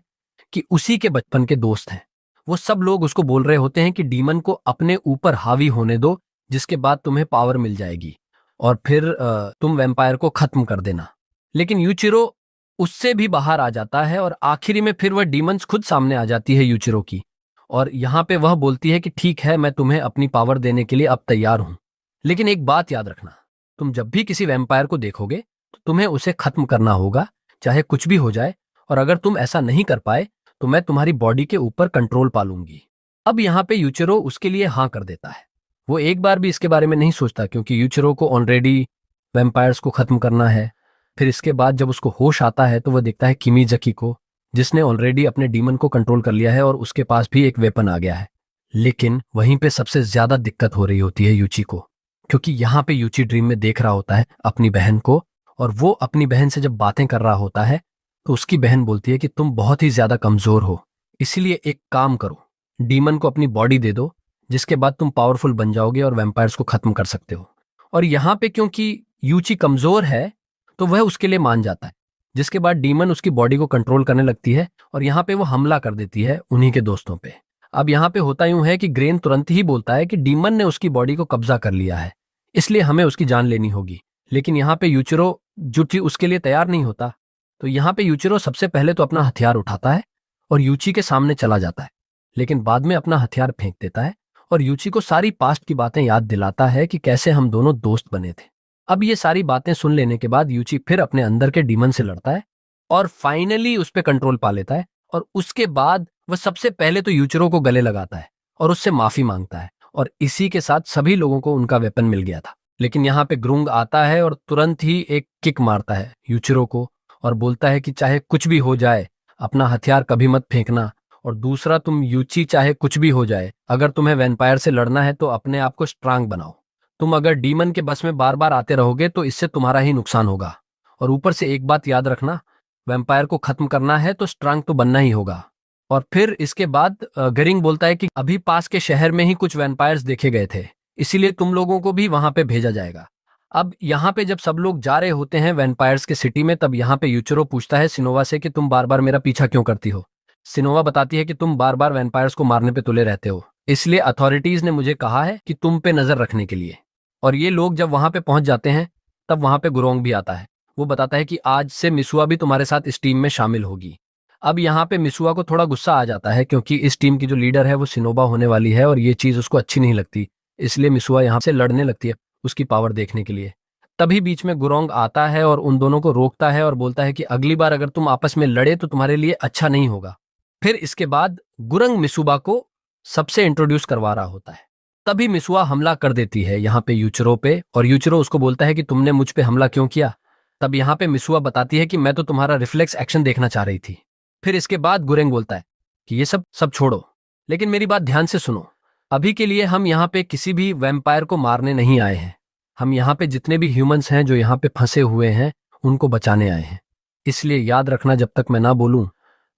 कि उसी के बचपन के दोस्त हैं। वो सब लोग उसको बोल रहे होते हैं कि डीमन को अपने ऊपर हावी होने दो, जिसके बाद तुम्हें पावर मिल जाएगी और फिर तुम वैम्पायर को खत्म कर देना। लेकिन यूचिरो उससे भी बाहर आ जाता है और आखिरी में फिर वह डीमंस खुद सामने आ जाती है यूचिरो की, और यहाँ पे वह बोलती है कि ठीक है, मैं तुम्हें अपनी पावर देने के लिए अब तैयार हूं, लेकिन एक बात याद रखना, तुम जब भी किसी वैम्पायर को देखोगे तो तुम्हें उसे खत्म करना होगा, चाहे कुछ भी हो जाए, और अगर तुम ऐसा नहीं कर पाए तो मैं तुम्हारी बॉडी के ऊपर कंट्रोल पालूंगी। अब यहाँ पे यूचिरो उसके लिए हाँ कर देता है। वो एक बार भी इसके बारे में नहीं सोचता, क्योंकि यूचिरो को ऑलरेडी वैम्पायर्स को खत्म करना है। फिर इसके बाद जब उसको होश आता है तो वह देखता है किमीजकी को, जिसने ऑलरेडी अपने डीमन को कंट्रोल कर लिया है और उसके पास भी एक वेपन आ गया है। लेकिन वहीं पे सबसे ज्यादा दिक्कत हो रही होती है यूची को, क्योंकि यहाँ पे यूची ड्रीम में देख रहा होता है अपनी बहन को, और वो अपनी बहन से जब बातें कर रहा होता है तो उसकी बहन बोलती है कि तुम बहुत ही ज्यादा कमजोर हो, इसीलिए एक काम करो, डीमन को अपनी बॉडी दे दो, जिसके बाद तुम पावरफुल बन जाओगे और वैम्पायर्स को खत्म कर सकते हो। और यहाँ पे क्योंकि यूची कमजोर है तो वह उसके लिए मान जाता है, जिसके बाद डीमन उसकी बॉडी को कंट्रोल करने लगती है और यहाँ पे वो हमला कर देती है उन्हीं के दोस्तों पे। अब यहाँ पे होता यूं है कि ग्रेन तुरंत ही बोलता है कि डीमन ने उसकी बॉडी को कब्जा कर लिया है, इसलिए हमें उसकी जान लेनी होगी। लेकिन यहाँ पे यूचिरो जुटी उसके लिए तैयार नहीं होता। तो यहाँ पे यूचिरो सबसे पहले तो अपना हथियार उठाता है और यूची के सामने चला जाता है, लेकिन बाद में अपना हथियार फेंक देता है और यूची को सारी पास्ट की बातें याद दिलाता है कि कैसे हम दोनों दोस्त बने थे। अब ये सारी बातें सुन लेने के बाद यूची फिर अपने अंदर के डीमन से लड़ता है और फाइनली उस पर कंट्रोल पा लेता है, और उसके बाद वह सबसे पहले तो यूचिरो को गले लगाता है और उससे माफी मांगता है, और इसी के साथ सभी लोगों को उनका वेपन मिल गया था। लेकिन यहाँ पे ग्रुंग आता है और तुरंत ही एक किक मारता है यूचिरो को और बोलता है कि चाहे कुछ भी हो जाए, अपना हथियार कभी मत फेंकना, और दूसरा, तुम यूची चाहे कुछ भी हो जाए, अगर तुम्हें वैम्पायर से लड़ना है तो अपने आप को स्ट्रांग बनाओ। तुम अगर डीमन के बस में बार बार आते रहोगे तो इससे तुम्हारा ही नुकसान होगा। और ऊपर से एक बात याद रखना, वैम्पायर को खत्म करना है तो स्ट्रांग तो बनना ही होगा। और फिर इसके बाद गरिंग बोलता है कि अभी पास के शहर में ही कुछ वैम्पायर्स देखे गए थे, इसीलिए तुम लोगों को भी वहां पे भेजा जाएगा। अब यहाँ पे जब सब लोग जा रहे होते हैं वैम्पायर्स के सिटी में, तब यहाँ पे यूचिरो पूछता है सिनोवा से कि तुम बार बार मेरा पीछा क्यों करती हो। सिनोवा बताती है कि तुम बार बार वैम्पायर्स को मारने पे तुले रहते हो, इसलिए अथॉरिटीज ने मुझे कहा है कि तुम पे नजर रखने के लिए। और ये लोग जब वहां पे पहुंच जाते हैं तब वहां पे गुरोंग भी आता है। वो बताता है कि आज से मिसुआ भी तुम्हारे साथ इस टीम में शामिल होगी। अब यहाँ पे मिसुआ को थोड़ा गुस्सा आ जाता है, क्योंकि इस टीम की जो लीडर है वो सिनोबा होने वाली है और ये चीज उसको अच्छी नहीं लगती, इसलिए मिसुआ यहाँ से लड़ने लगती है उसकी पावर देखने के लिए। तभी बीच में गुरोंग आता है और उन दोनों को रोकता है और बोलता है कि अगली बार अगर तुम आपस में लड़े तो तुम्हारे लिए अच्छा नहीं होगा। फिर इसके बाद गुरंग मिसुबा को सबसे इंट्रोड्यूस करवा रहा होता है। तभी मिसुआ हमला कर देती है यहाँ पे यूचिरो पे, और यूचिरो उसको बोलता है कि तुमने मुझ पे हमला क्यों किया। तब यहाँ पे मिसुआ बताती है कि मैं तो तुम्हारा रिफ्लेक्स एक्शन देखना चाह रही थी। फिर इसके बाद गुरेंग बोलता है कि ये सब सब छोड़ो, लेकिन मेरी बात ध्यान से सुनो। अभी के लिए हम यहाँ पे किसी भी वैम्पायर को मारने नहीं आए हैं, हम यहाँ पे जितने भी ह्यूमंस हैं जो यहाँ पे फंसे हुए हैं उनको बचाने आए हैं। इसलिए याद रखना, जब तक मैं ना बोलूं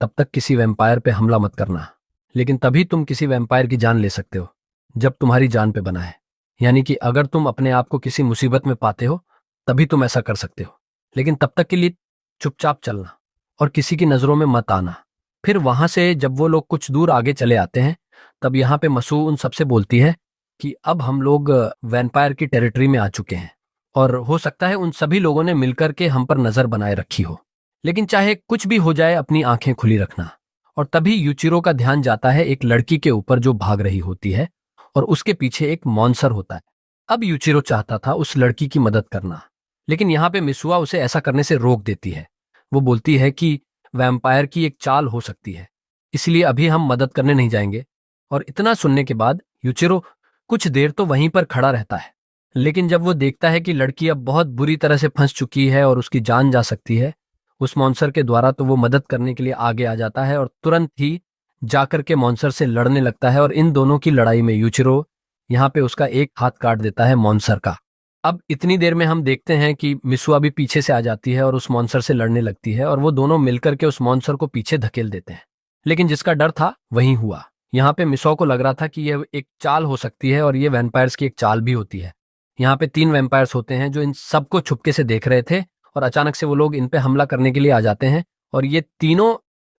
तब तक किसी वैम्पायर पे हमला मत करना। लेकिन तभी तुम किसी वैम्पायर की जान ले सकते हो जब तुम्हारी जान पे बना है, यानी कि अगर तुम अपने आप को किसी मुसीबत में पाते हो तभी तुम ऐसा कर सकते हो। लेकिन तब तक के लिए चुपचाप चलना और किसी की नजरों में मत आना। फिर वहां से जब वो लोग कुछ दूर आगे चले आते हैं तब यहाँ पे मसू उन सबसे बोलती है कि अब हम लोग वैम्पायर की टेरिटरी में आ चुके हैं, और हो सकता है उन सभी लोगों ने मिलकर के हम पर नजर बनाए रखी हो, लेकिन चाहे कुछ भी हो जाए अपनी आंखें खुली रखना। और तभी यूचिरो का ध्यान जाता है एक लड़की के ऊपर जो भाग रही होती है, और उसके पीछे एक मॉन्स्टर होता है। अब यूचिरो चाहता था उस लड़की की मदद करना, लेकिन यहाँ पे मिसुआ उसे ऐसा करने से रोक देती है। वो बोलती है कि वैम्पायर की एक चाल हो सकती है, इसलिए अभी हम मदद करने नहीं जाएंगे। और इतना सुनने के बाद यूचिरो कुछ देर तो वहीं पर खड़ा रहता है, लेकिन जब वो देखता है कि लड़की अब बहुत बुरी तरह से फंस चुकी है और उसकी जान जा सकती है, उस मॉन्स्टर के द्वारा तो वो मदद करने के लिए आगे आ जाता है और तुरंत ही जाकर के मॉन्स्टर से लड़ने लगता है। और इन दोनों की लड़ाई में यूचिरो यहाँ पे उसका एक हाथ काट देता है मॉन्स्टर का। अब इतनी देर में हम देखते हैं कि मिसुआ भी पीछे से आ जाती है और उस मॉन्स्टर से लड़ने लगती है और वो दोनों मिलकर के उस मॉन्स्टर को पीछे धकेल देते हैं। लेकिन जिसका डर था वही हुआ। यहाँ पे मिसुआ को लग रहा था कि यह एक चाल हो सकती है और ये वैम्पायर्स की एक चाल भी होती है। यहाँ पे 3 वैम्पायर्स होते हैं जो इन सबको छुपके से देख रहे थे और अचानक से वो लोग इन पे हमला करने के लिए आ जाते हैं और ये तीनों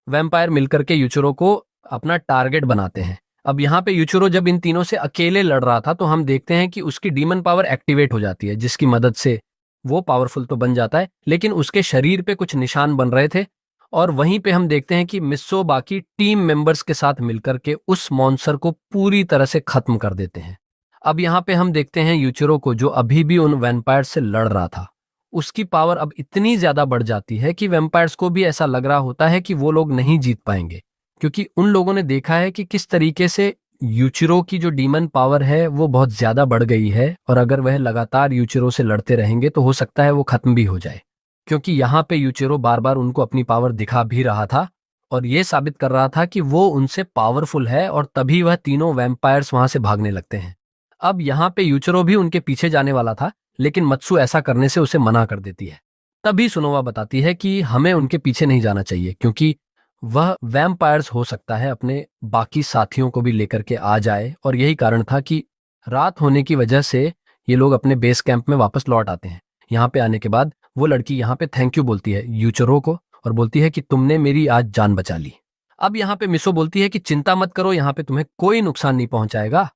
वैम्पायर मिलकर के यूचिरो को अपना टारगेट बनाते हैं। अब यहाँ पे यूचिरो जब इन तीनों से अकेले लड़ रहा था तो हम देखते हैं कि उसकी डीमन पावर एक्टिवेट हो जाती है, जिसकी मदद से वो पावरफुल तो बन जाता है लेकिन उसके शरीर पे कुछ निशान बन रहे थे। और वहीं पे हम देखते हैं कि मिस्सो बाकी टीम मेंबर्स के साथ मिलकर के उस मॉन्स्टर को पूरी तरह से खत्म कर देते हैं। अब यहाँ पे हम देखते हैं यूचिरो को, जो अभी भी उन वैम्पायर से लड़ रहा था, उसकी पावर अब इतनी ज्यादा बढ़ जाती है कि वैम्पायर्स को भी ऐसा लग रहा होता है कि वो लोग नहीं जीत पाएंगे, क्योंकि उन लोगों ने देखा है कि किस तरीके से यूचिरो की जो डीमन पावर है वो बहुत ज्यादा बढ़ गई है और अगर वह लगातार यूचिरो से लड़ते रहेंगे तो हो सकता है वो खत्म भी हो जाए। क्योंकि यहाँ पे यूचिरो बार बार उनको अपनी पावर दिखा भी रहा था और ये साबित कर रहा था कि वो उनसे पावरफुल है और तभी वह तीनों वैम्पायर्स वहां से भागने लगते हैं। अब यहाँ पे यूचिरो भी उनके पीछे जाने वाला था लेकिन मत्सु ऐसा करने से उसे मना कर देती है। तभी सुनोवा बताती है कि हमें उनके पीछे नहीं जाना चाहिए क्योंकि वह वैम्पायर्स हो सकता है अपने बाकी साथियों को भी लेकर के आ जाए और यही कारण था कि रात होने की वजह से ये लोग अपने बेस कैंप में वापस लौट आते हैं। यहाँ पे आने के बाद वो लड़की यहाँ पे थैंक यू बोलती है यूचिरो को और बोलती है कि तुमने मेरी आज जान बचा ली। अब यहाँ पे मिसो बोलती है कि चिंता मत करो, यहाँ पे तुम्हें कोई नुकसान नहीं पहुंचाएगा।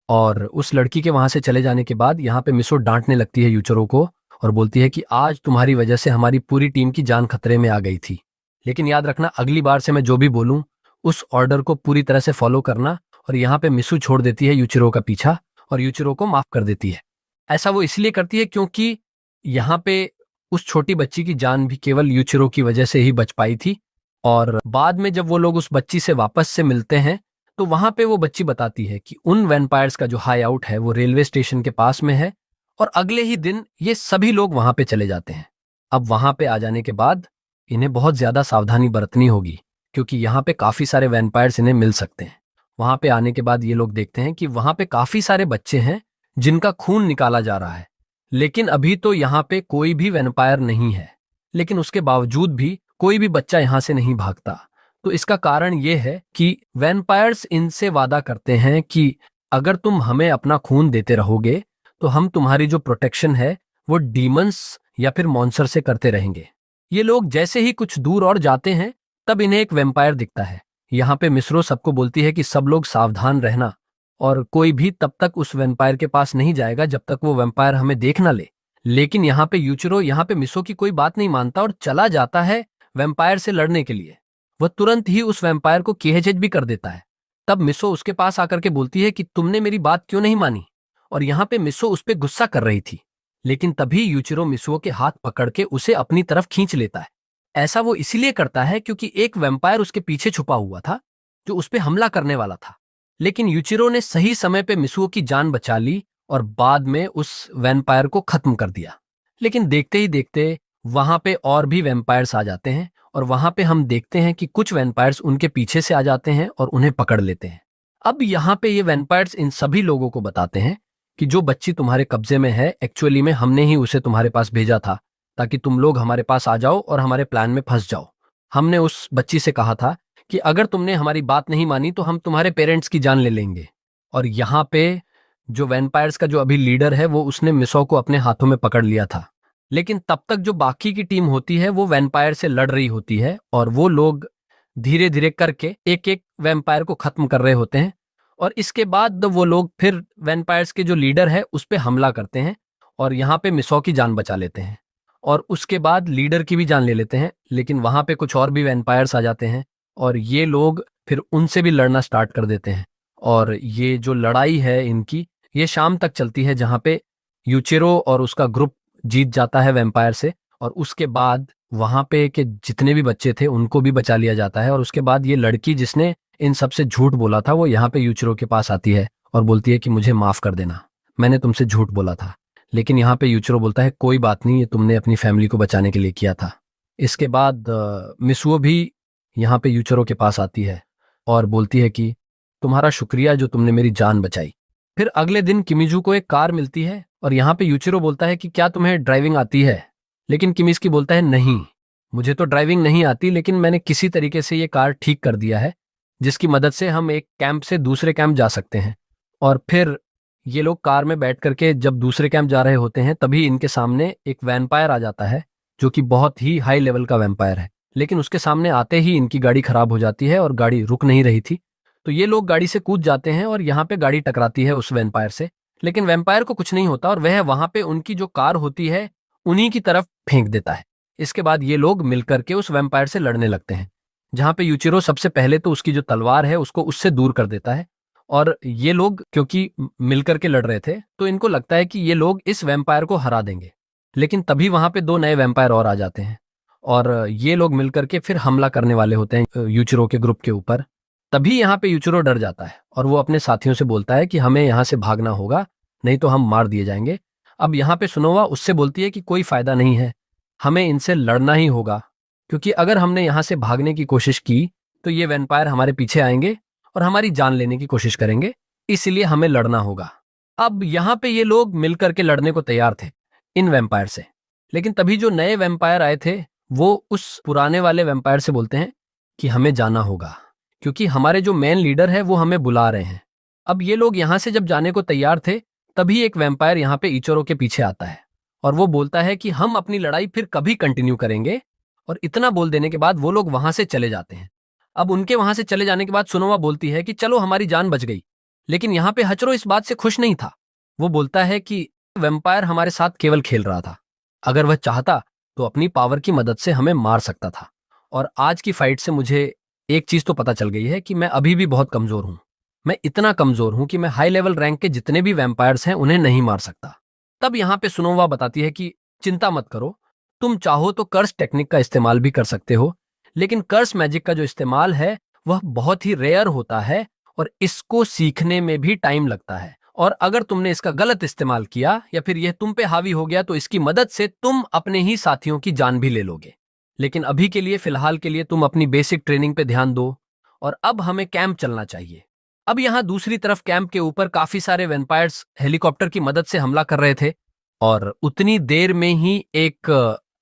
और उस लड़की के वहां से चले जाने के बाद यहाँ पे मिसो डांटने लगती है यूचिरो को और बोलती है कि आज तुम्हारी वजह से हमारी पूरी टीम की जान खतरे में आ गई थी, लेकिन याद रखना अगली बार से मैं जो भी बोलूं उस ऑर्डर को पूरी तरह से फॉलो करना। और यहाँ पे मिसु छोड़ देती है यूचिरो का पीछा और यूचिरो को माफ कर देती है। ऐसा वो इसलिए करती है क्योंकि यहाँ पे उस छोटी बच्ची की जान भी केवल यूचिरो की वजह से ही बच पाई थी। और बाद में जब वो लोग उस बच्ची से वापस से मिलते हैं तो वहां पे वो बच्ची बताती है कि उन वैम्पायर्स का जो हाई आउट है वो रेलवे स्टेशन के पास में है और अगले ही दिन ये सभी लोग वहां पे चले जाते हैं। अब वहां पे आ जाने के बाद इन्हें बहुत ज्यादा सावधानी बरतनी होगी क्योंकि यहाँ पे काफी सारे वैम्पायर्स इन्हें मिल सकते हैं। वहां पे आने के बाद ये लोग देखते हैं कि वहां पे काफी सारे बच्चे हैं जिनका खून निकाला जा रहा है, लेकिन अभी तो यहाँ पे कोई भी वैम्पायर नहीं है। लेकिन उसके बावजूद भी कोई भी बच्चा यहाँ से नहीं भागता। तो इसका कारण ये है कि वैम्पायर्स इनसे वादा करते हैं कि अगर तुम हमें अपना खून देते रहोगे तो हम तुम्हारी जो प्रोटेक्शन है वो डीमंस या फिर मॉन्स्टर से करते रहेंगे। ये लोग जैसे ही कुछ दूर और जाते हैं तब इन्हें एक वैम्पायर दिखता है। यहाँ पे मिस्रो सबको बोलती है कि सब लोग सावधान रहना और कोई भी तब तक उस वैम्पायर के पास नहीं जाएगा जब तक वो वैम्पायर हमें देख ना ले। लेकिन यहाँ पे यूचिरो यहाँ पे मिसो की कोई बात नहीं मानता और चला जाता है वैम्पायर से लड़ने के लिए। वह तुरंत ही उस वैम्पायर को केहजेज भी कर देता है। तब मिसो उसके पास आकर के बोलती है कि तुमने मेरी बात क्यों नहीं मानी, और यहाँ पे मिसो उस पर गुस्सा कर रही थी। लेकिन तभी यूचिरो मिसो के हाथ पकड़ के उसे अपनी तरफ खींच लेता है। ऐसा वो इसीलिए करता है क्योंकि एक वैम्पायर उसके पीछे छुपा हुआ था जो उस पर हमला करने वाला था। लेकिन यूचिरो ने सही समय पे मिसुओ की जान बचा ली और बाद में उस वैम्पायर को खत्म कर दिया। लेकिन देखते ही देखते वहां पे और भी वैम्पायर्स आ जाते हैं और वहां पे हम देखते हैं कि कुछ वैम्पायर्स उनके पीछे से आ जाते हैं और उन्हें पकड़ लेते हैं। अब यहाँ पे ये वैम्पायर्स इन सभी लोगों को बताते हैं कि जो बच्ची तुम्हारे कब्जे में है एक्चुअली में हमने ही उसे तुम्हारे पास भेजा था ताकि तुम लोग हमारे पास आ जाओ और हमारे प्लान में फंस जाओ। हमने उस बच्ची से कहा था कि अगर तुमने हमारी बात नहीं मानी तो हम तुम्हारे पेरेंट्स की जान ले लेंगे। और यहाँ पे जो वैम्पायर्स का जो अभी लीडर है वो उसने मिसो को अपने हाथों में पकड़ लिया था। लेकिन तब तक जो बाकी की टीम होती है वो वैम्पायर से लड़ रही होती है और वो लोग धीरे धीरे करके एक एक वैम्पायर को खत्म कर रहे होते हैं। और इसके बाद वो लोग फिर वैम्पायर्स के जो लीडर है उस पर हमला करते हैं और यहाँ पे मिसो की जान बचा लेते हैं और उसके बाद लीडर की भी जान ले लेते हैं। लेकिन वहां पे कुछ और भी वैम्पायर्स आ जाते हैं और ये लोग फिर उनसे भी लड़ना स्टार्ट कर देते हैं। और ये जो लड़ाई है इनकी ये शाम तक चलती है, जहाँ पे यूचिरो और उसका ग्रुप जीत जाता है वैम्पायर से और उसके बाद वहां पे के जितने भी बच्चे थे उनको भी बचा लिया जाता है। और उसके बाद ये लड़की जिसने इन सबसे झूठ बोला था वो यहाँ पे यूचिरो के पास आती है और बोलती है कि मुझे माफ कर देना, मैंने तुमसे झूठ बोला था। लेकिन यहाँ पे यूचिरो बोलता है कोई बात नहीं, ये तुमने अपनी फैमिली को बचाने के लिए किया था। इसके बाद मिसुओ भी यहाँ पे यूचरो के पास आती है और बोलती है कि तुम्हारा शुक्रिया जो तुमने मेरी जान बचाई। फिर अगले दिन किमिजू को एक कार मिलती है और यहाँ पे यूचिरो बोलता है कि क्या तुम्हें ड्राइविंग आती है, लेकिन किमिस्की बोलता है नहीं, मुझे तो ड्राइविंग नहीं आती, लेकिन मैंने किसी तरीके से ये कार ठीक कर दिया है जिसकी मदद से हम एक कैंप से दूसरे कैंप जा सकते हैं। और फिर ये लोग कार में बैठ करके जब दूसरे कैंप जा रहे होते हैं तभी इनके सामने एक वैम्पायर आ जाता है जो कि बहुत ही हाई लेवल का वैम्पायर है। लेकिन उसके सामने आते ही इनकी गाड़ी खराब हो जाती है और गाड़ी रुक नहीं रही थी, तो ये लोग गाड़ी से कूद जाते हैं और यहाँ पे गाड़ी टकराती है उस वैम्पायर से। लेकिन वैम्पायर को कुछ नहीं होता और वह वहां पे उनकी जो कार होती है उन्हीं की तरफ फेंक देता है। इसके बाद ये लोग मिलकर के उस वैम्पायर से लड़ने लगते हैं, जहां पे यूचिरो सबसे पहले तो उसकी जो तलवार है उसको उससे दूर कर देता है। और ये लोग क्योंकि मिलकर के लड़ रहे थे तो इनको लगता है कि ये लोग इस वैम्पायर को हरा देंगे, लेकिन तभी वहां पे दो नए वैम्पायर और आ जाते हैं और ये लोग मिलकर के फिर हमला करने वाले होते हैं यूचिरो के ग्रुप के ऊपर। तभी यहाँ पे यूचिरो डर जाता है और वो अपने साथियों से बोलता है कि हमें यहाँ से भागना होगा, नहीं तो हम मार दिए जाएंगे। अब यहाँ पे सुनोवा उससे बोलती है कि कोई फायदा नहीं है, हमें इनसे लड़ना ही होगा, क्योंकि अगर हमने यहाँ से भागने की कोशिश की तो ये वैम्पायर हमारे पीछे आएंगे और हमारी जान लेने की कोशिश करेंगे, इसलिए हमें लड़ना होगा। अब यहाँ पे ये लोग मिलकर के लड़ने को तैयार थे इन वैम्पायर से, लेकिन तभी जो नए वैम्पायर आए थे वो उस पुराने वाले वैम्पायर से बोलते हैं कि हमें जाना होगा, क्योंकि हमारे जो मेन लीडर है वो हमें बुला रहे हैं। अब ये लोग यहाँ से जब जाने को तैयार थे तभी एक वैम्पायर यहाँ पे इचोरो के पीछे आता है और वो बोलता है कि हम अपनी लड़ाई फिर कभी कंटिन्यू करेंगे। और इतना बोल देने के बाद वो लोग वहां से चले जाते हैं। अब उनके वहां से चले जाने के बाद सुनोवा बोलती है कि चलो हमारी जान बच गई, लेकिन यहाँ पे हचरो इस बात से खुश नहीं था। वो बोलता है कि वैम्पायर हमारे साथ केवल खेल रहा था, अगर वह चाहता तो अपनी पावर की मदद से हमें मार सकता था। और आज की फाइट से मुझे एक चीज तो पता चल गई है कि मैं अभी भी बहुत कमजोर हूं। मैं इतना कमजोर हूं कि मैं हाई लेवल रैंक के जितने भी वैम्पायर्स हैं उन्हें नहीं मार सकता। तब यहाँ पे सुनोवा बताती है कि चिंता मत करो, तुम चाहो तो कर्स टेक्निक का इस्तेमाल भी कर सकते हो, लेकिन कर्स मैजिक का जो इस्तेमाल है वह बहुत ही रेयर होता है और इसको सीखने में भी टाइम लगता है। और अगर तुमने इसका गलत इस्तेमाल किया या फिर यह तुम पे हावी हो गया तो इसकी मदद से तुम अपने ही साथियों की जान भी ले लोगे। लेकिन अभी के लिए फिलहाल के लिए तुम अपनी बेसिक ट्रेनिंग पे ध्यान दो और अब हमें कैंप चलना चाहिए। अब यहाँ दूसरी तरफ कैंप के ऊपर काफी सारे वैम्पायर्स हेलीकॉप्टर की मदद से हमला कर रहे थे और उतनी देर में ही एक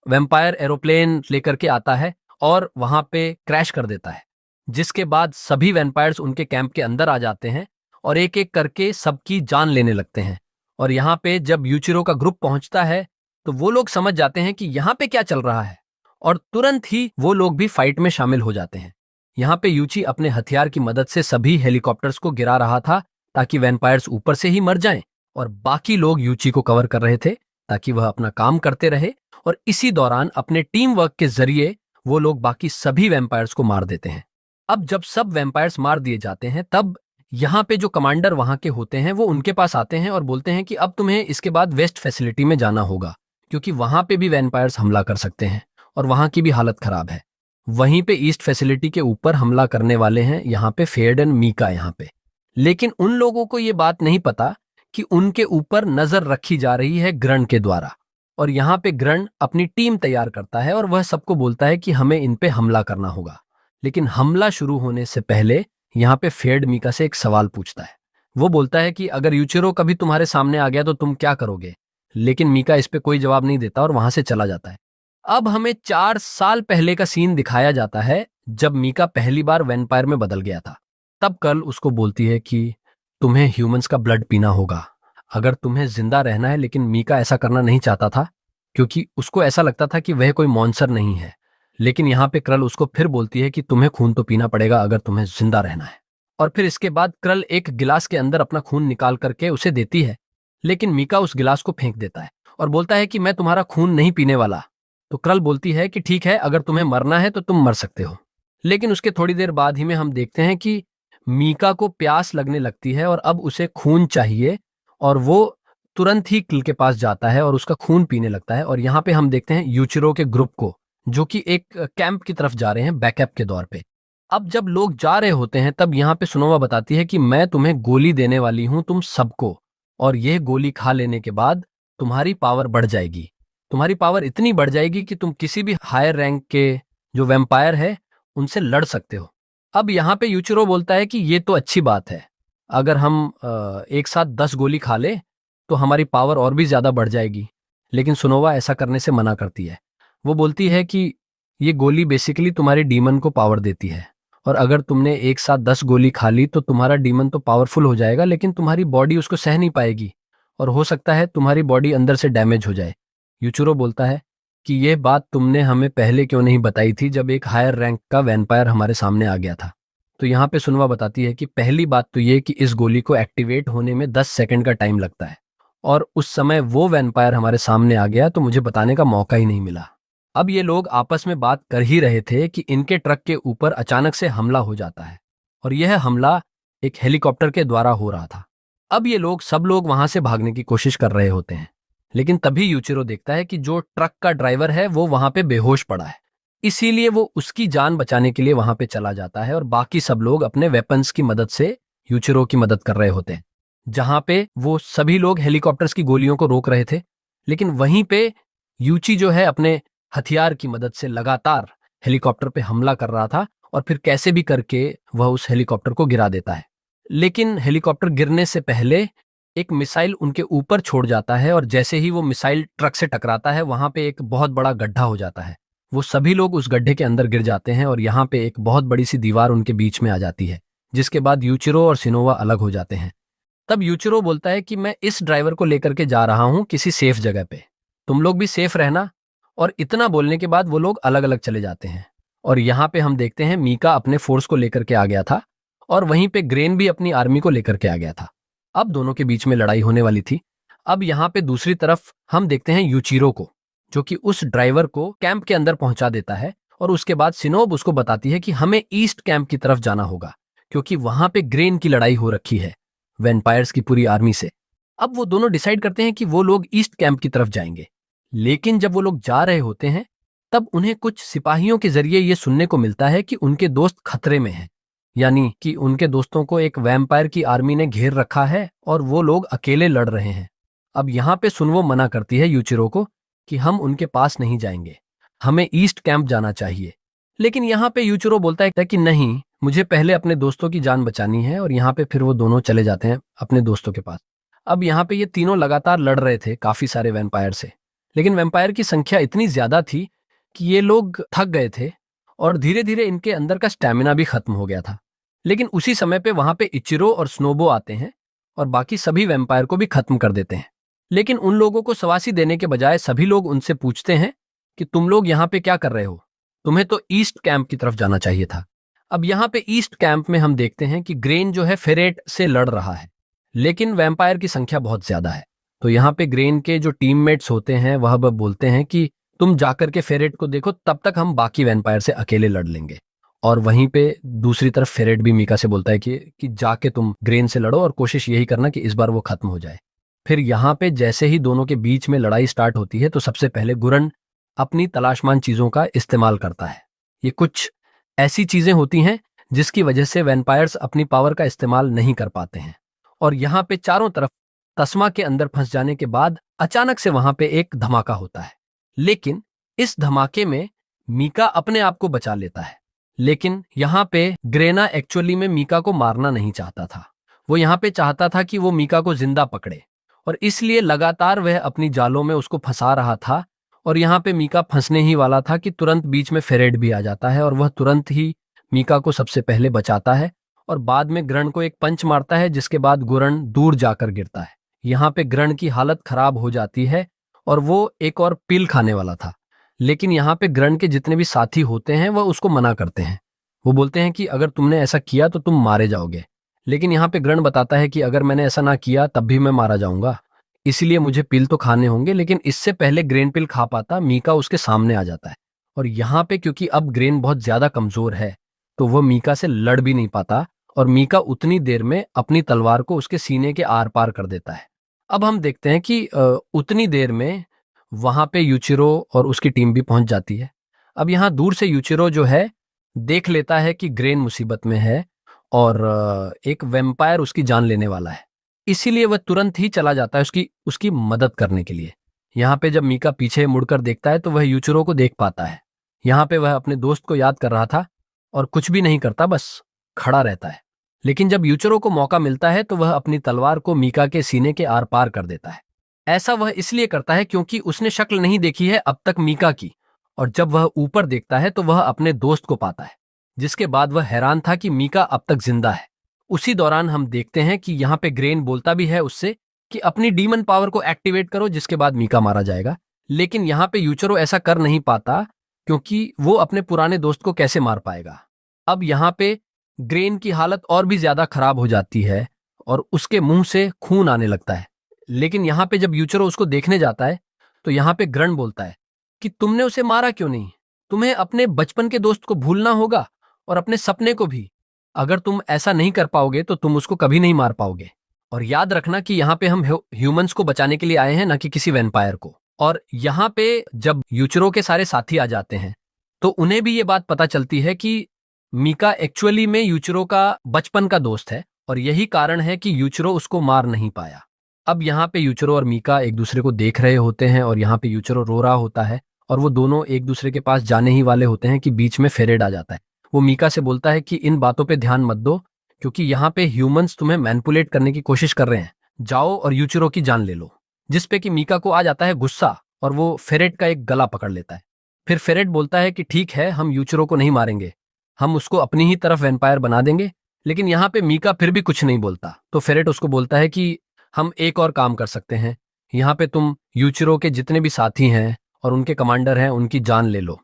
वैम्पायर एरोप्लेन लेकर के आता है और वहां पे क्रैश कर देता है, जिसके बाद सभी वैम्पायर्स उनके कैंप के अंदर आ जाते हैं और एक एक करके सबकी जान लेने लगते हैं। और यहाँ पे जब यूचिरो का ग्रुप पहुंचता है तो वो लोग समझ जाते हैं कि यहाँ पे क्या चल रहा है और तुरंत ही वो लोग भी फाइट में शामिल हो जाते हैं। यहाँ पे यूची अपने हथियार की मदद से सभी हेलीकॉप्टर्स को गिरा रहा था ताकि वैम्पायर्स ऊपर से ही मर जाएं और बाकी लोग यूची को कवर कर रहे थे ताकि वह अपना काम करते रहे। और इसी दौरान अपने टीम वर्क के जरिए वो लोग बाकी सभी वैम्पायर्स को मार देते हैं। अब जब सब वैम्पायर्स मार दिए जाते हैं तब यहाँ पे जो कमांडर वहां के होते हैं वो उनके पास आते हैं और बोलते हैं कि अब तुम्हें इसके बाद वेस्ट फैसिलिटी में जाना होगा, क्योंकि वहां पे भी वैम्पायर्स हमला कर सकते हैं और वहां की भी हालत खराब है। वहीं पे ईस्ट फैसिलिटी के ऊपर हमला करने वाले हैं यहाँ पे फेयर्डन मीका यहाँ पे। लेकिन उन लोगों को ये बात नहीं पता कि उनके ऊपर नजर रखी जा रही है ग्रण के द्वारा। और यहाँ पे ग्रण अपनी टीम तैयार करता है और वह सबको बोलता है कि हमें इन पे हमला करना होगा। लेकिन हमला शुरू होने से पहले यहाँ पे फेयर्ड मीका से एक सवाल पूछता है। वो बोलता है कि अगर यूचिरो कभी तुम्हारे सामने आ गया तो तुम क्या करोगे। लेकिन मीका इस पे कोई जवाब नहीं देता और वहां से चला जाता है। अब हमें 4 साल पहले का सीन दिखाया जाता है जब मीका पहली बार वैम्पायर में बदल गया था। तब कल उसको बोलती है कि तुम्हें ह्यूमंस का ब्लड पीना होगा अगर तुम्हें जिंदा रहना है। लेकिन मीका ऐसा करना नहीं चाहता था क्योंकि उसको ऐसा लगता था कि वह कोई मॉन्स्टर नहीं है। लेकिन यहाँ पे क्रल उसको फिर बोलती है कि तुम्हें खून तो पीना पड़ेगा अगर तुम्हें जिंदा रहना है। और फिर इसके बाद क्रल एक गिलास के अंदर अपना खून निकाल करके उसे देती है, लेकिन मीका उस गिलास को फेंक देता है और बोलता है कि मैं तुम्हारा खून नहीं पीने वाला। तो क्रल बोलती है कि ठीक है, अगर तुम्हें मरना है तो तुम मर सकते हो। लेकिन उसके थोड़ी देर बाद ही में हम देखते हैं कि मीका को प्यास लगने लगती है और अब उसे खून चाहिए और वो तुरंत ही किल के पास जाता है और उसका खून पीने लगता है। और यहाँ पे हम देखते हैं यूचिरो के ग्रुप को जो कि एक कैंप की तरफ जा रहे हैं बैकअप के दौर पे। अब जब लोग जा रहे होते हैं तब यहाँ पे सुनोवा बताती है कि मैं तुम्हें गोली देने वाली हूं तुम सबको, और यह गोली खा लेने के बाद तुम्हारी पावर बढ़ जाएगी तुम्हारी पावर इतनी बढ़ जाएगी कि तुम किसी भी हायर रैंक के जो वैम्पायर है उनसे लड़ सकते हो। अब यहाँ पे यूचिरो बोलता है कि ये तो अच्छी बात है, अगर हम एक साथ 10 गोली खा ले तो हमारी पावर और भी ज्यादा बढ़ जाएगी। लेकिन सुनोवा ऐसा करने से मना करती है। वो बोलती है कि ये गोली बेसिकली तुम्हारे डीमन को पावर देती है, और अगर तुमने एक साथ 10 गोली खा ली तो तुम्हारा डीमन तो पावरफुल हो जाएगा, लेकिन तुम्हारी बॉडी उसको सह नहीं पाएगी और हो सकता है तुम्हारी बॉडी अंदर से डैमेज हो जाए। यूचिरो बोलता है कि यह बात तुमने हमें पहले क्यों नहीं बताई थी जब एक हायर रैंक का वैम्पायर हमारे सामने आ गया था। तो यहाँ पे सुनवा बताती है कि पहली बात तो ये कि इस गोली को एक्टिवेट होने में 10 सेकंड का टाइम लगता है, और उस समय वो वैम्पायर हमारे सामने आ गया तो मुझे बताने का मौका ही नहीं मिला। अब ये लोग आपस में बात कर ही रहे थे कि इनके ट्रक के ऊपर अचानक से हमला हो जाता है, और यह हमला एक हेलीकॉप्टर के द्वारा हो रहा था। अब ये लोग सब लोग वहां से भागने की कोशिश कर रहे होते हैं, लेकिन तभी यूचिरो देखता है कि जो ट्रक का ड्राइवर है वो वहां पे बेहोश पड़ा है। इसीलिए वो उसकी जान बचाने के लिए वहां पे चला जाता है, और बाकी सब लोग अपने वेपन्स की मदद से यूचिरो की मदद कर रहे होते हैं। जहां पे वो सभी लोग हेलीकॉप्टर्स की गोलियों को रोक रहे थे, लेकिन वहीं पे यूची जो है अपने हथियार की मदद से लगातार हेलीकॉप्टर पे हमला कर रहा था, और फिर कैसे भी करके वह उस हेलीकॉप्टर को गिरा देता है। लेकिन हेलीकॉप्टर गिरने से पहले एक मिसाइल उनके ऊपर छोड़ जाता है, और जैसे ही वो मिसाइल ट्रक से टकराता है वहां पे एक बहुत बड़ा गड्ढा हो जाता है। वो सभी लोग उस गड्ढे के अंदर गिर जाते हैं, और यहाँ पे एक बहुत बड़ी सी दीवार उनके बीच में आ जाती है, जिसके बाद यूचिरो और सिनोवा अलग हो जाते हैं। तब यूचिरो बोलता है कि मैं इस ड्राइवर को लेकर के जा रहा हूं किसी सेफ जगह पे, तुम लोग भी सेफ रहना। और इतना बोलने के बाद वो लोग अलग अलग चले जाते हैं। और यहाँ पे हम देखते हैं मीका अपने फोर्स को लेकर के आ गया था, और वहीं पे ग्रेन भी अपनी आर्मी को लेकर के आ गया था। अब दोनों के बीच में लड़ाई होने वाली थी। अब यहाँ पे दूसरी तरफ हम देखते हैं यूचिरो को, जो कि उस ड्राइवर को कैंप के अंदर पहुंचा देता है, और उसके बाद सिनोब उसको बताती है कि हमें ईस्ट कैंप की तरफ जाना होगा, क्योंकि वहां पे ग्रेन की लड़ाई हो रखी है वैम्पायर्स की पूरी आर्मी से। अब वो दोनों डिसाइड करते हैं कि वो लोग ईस्ट कैंप की तरफ जाएंगे। लेकिन जब वो लोग जा रहे होते हैं तब उन्हें कुछ सिपाहियों के जरिए ये सुनने को मिलता है कि उनके दोस्त खतरे में हैं, यानी कि उनके दोस्तों को एक वैम्पायर की आर्मी ने घेर रखा है और वो लोग अकेले लड़ रहे हैं। अब यहाँ पे सुनवो मना करती है यूचिरो को कि हम उनके पास नहीं जाएंगे, हमें ईस्ट कैंप जाना चाहिए। लेकिन यहाँ पे यूचिरो बोलता है कि नहीं, मुझे पहले अपने दोस्तों की जान बचानी है, और यहाँ पे फिर वो दोनों चले जाते हैं अपने दोस्तों के पास। अब यहाँ पे ये तीनों लगातार लड़ रहे थे काफी सारे वैम्पायर से, लेकिन वैम्पायर की संख्या इतनी ज्यादा थी कि ये लोग थक गए थे, और धीरे धीरे इनके अंदर का स्टैमिना भी खत्म हो गया था। लेकिन उसी समय पे वहां पे इचिरो और स्नोबो आते हैं और बाकी सभी वैम्पायर को भी खत्म कर देते हैं। लेकिन उन लोगों को शवाशी देने के बजाय सभी लोग उनसे पूछते हैं कि तुम लोग यहाँ पे क्या कर रहे हो, तुम्हें तो ईस्ट कैंप की तरफ जाना चाहिए था। अब यहाँ पे ईस्ट कैंप में हम देखते हैं कि ग्रेन जो है फेरेट से लड़ रहा है, लेकिन वैम्पायर की संख्या बहुत ज्यादा है। तो यहाँ पे ग्रेन के जो टीममेट्स होते हैं वह बोलते हैं कि तुम जाकर के फेरेट को देखो, तब तक हम बाकी वैम्पायर से अकेले लड़ लेंगे। और वहीं पे दूसरी तरफ फेरेट भी मीका से बोलता है कि जाके तुम ग्रेन से लड़ो और कोशिश यही करना कि इस बार वो खत्म हो जाए। फिर यहाँ पे जैसे ही दोनों के बीच में लड़ाई स्टार्ट होती है तो सबसे पहले गुरन अपनी तलाशमान चीजों का इस्तेमाल करता है। ये कुछ ऐसी चीजें होती हैं जिसकी वजह से वैम्पायर्स अपनी पावर का इस्तेमाल नहीं कर पाते हैं। और यहाँ पे चारों तरफ तस्मा के अंदर फंस जाने के बाद अचानक से वहां पे एक धमाका होता है, लेकिन इस धमाके में मीका अपने आप को बचा लेता है। लेकिन यहाँ पे ग्रेना एक्चुअली में मीका को मारना नहीं चाहता था, वो यहाँ पे चाहता था कि वो मीका को जिंदा पकड़े, और इसलिए लगातार वह अपनी जालों में उसको फंसा रहा था। और यहाँ पे मीका फंसने ही वाला था कि तुरंत बीच में फेरेट भी आ जाता है, और वह तुरंत ही मीका को सबसे पहले बचाता है, और बाद में ग्रण को एक पंच मारता है, जिसके बाद गुरण दूर जाकर गिरता है। यहाँ पे ग्रण की हालत खराब हो जाती है और वो एक और पिल खाने वाला था, लेकिन यहाँ पे ग्रण के जितने भी साथी होते हैं वह उसको मना करते हैं। वो बोलते हैं कि अगर तुमने ऐसा किया तो तुम मारे जाओगे। लेकिन यहाँ पे ग्रण बताता है कि अगर मैंने ऐसा ना किया तब भी मैं मारा जाऊंगा, इसलिए मुझे पिल तो खाने होंगे। लेकिन इससे पहले ग्रेन पिल खा पाता मीका उसके सामने आ जाता है, और यहाँ पे क्योंकि अब ग्रेन बहुत ज्यादा कमजोर है तो वह मीका से लड़ भी नहीं पाता, और मीका उतनी देर में अपनी तलवार को उसके सीने के आर पार कर देता है। अब हम देखते हैं कि उतनी देर में वहां पे यूचिरो और उसकी टीम भी पहुंच जाती है। अब यहाँ दूर से यूचिरो जो है देख लेता है कि ग्रेन मुसीबत में है और एक वैम्पायर उसकी जान लेने वाला है, इसीलिए वह तुरंत ही चला जाता है उसकी मदद करने के लिए। यहाँ पे जब मीका पीछे मुड़कर देखता है तो वह यूचिरो को देख पाता है। यहाँ पे वह अपने दोस्त को याद कर रहा था और कुछ भी नहीं करता, बस खड़ा रहता है। लेकिन जब यूचिरो को मौका मिलता है तो वह अपनी तलवार को मीका के सीने के आर पार कर देता है। ऐसा वह इसलिए करता है क्योंकि उसने शक्ल नहीं देखी है अब तक मीका की, और जब वह ऊपर देखता है तो वह अपने दोस्त को पाता है, जिसके बाद वह हैरान था कि मीका अब तक जिंदा है। उसी दौरान हम देखते हैं कि यहाँ पे ग्रेन बोलता भी है उससे कि अपनी डीमन पावर को एक्टिवेट करो, जिसके बाद मीका मारा जाएगा। लेकिन यहाँ पे यूचिरो ऐसा कर नहीं पाता क्योंकि वो अपने पुराने दोस्त को कैसे मार पाएगा। अब यहाँ पे ग्रेन की हालत और भी ज्यादा खराब हो जाती है और उसके मुंह से खून आने लगता है। लेकिन यहाँ पे जब यूचिरो उसको देखने जाता है तो यहाँ पे ग्रन बोलता है कि तुमने उसे मारा क्यों नहीं? तुम्हें अपने बचपन के दोस्त को भूलना होगा और अपने सपने को भी। अगर तुम ऐसा नहीं कर पाओगे तो तुम उसको कभी नहीं मार पाओगे। और याद रखना कि यहाँ पे हम ह्यूमंस को बचाने के लिए आए हैं, ना कि किसी वैम्पायर को। और यहाँ पे जब यूचिरो के सारे साथी आ जाते हैं तो उन्हें भी ये बात पता चलती है कि मीका एक्चुअली में यूचिरो का बचपन का दोस्त है और यही कारण है कि यूचिरो उसको मार नहीं पाया। अब यहाँ पे यूचिरो और मीका एक दूसरे को देख रहे होते हैं और यहाँ पे यूचिरो रो रहा होता है और वो दोनों एक दूसरे के पास जाने ही वाले होते हैं कि बीच में फेरेड आ जाता है। वो मीका से बोलता है कि इन बातों पे ध्यान मत दो क्योंकि यहाँ पे ह्यूमंस तुम्हें मैनिपुलेट करने की कोशिश कर रहे हैं, जाओ और यूचिरो की जान ले लो। जिस पे कि मीका को आ जाता है गुस्सा और वो फेरेट का एक गला पकड़ लेता है। फिर फेरेट बोलता है कि ठीक है, हम यूचिरो को नहीं मारेंगे, हम उसको अपनी ही तरफ वैम्पायर बना देंगे। लेकिन यहाँ पे मीका फिर भी कुछ नहीं बोलता तो फेरेट उसको बोलता है कि हम एक और काम कर सकते हैं, यहाँ पे तुम यूचिरो के जितने भी साथी हैं और उनके कमांडर हैं उनकी जान ले लो।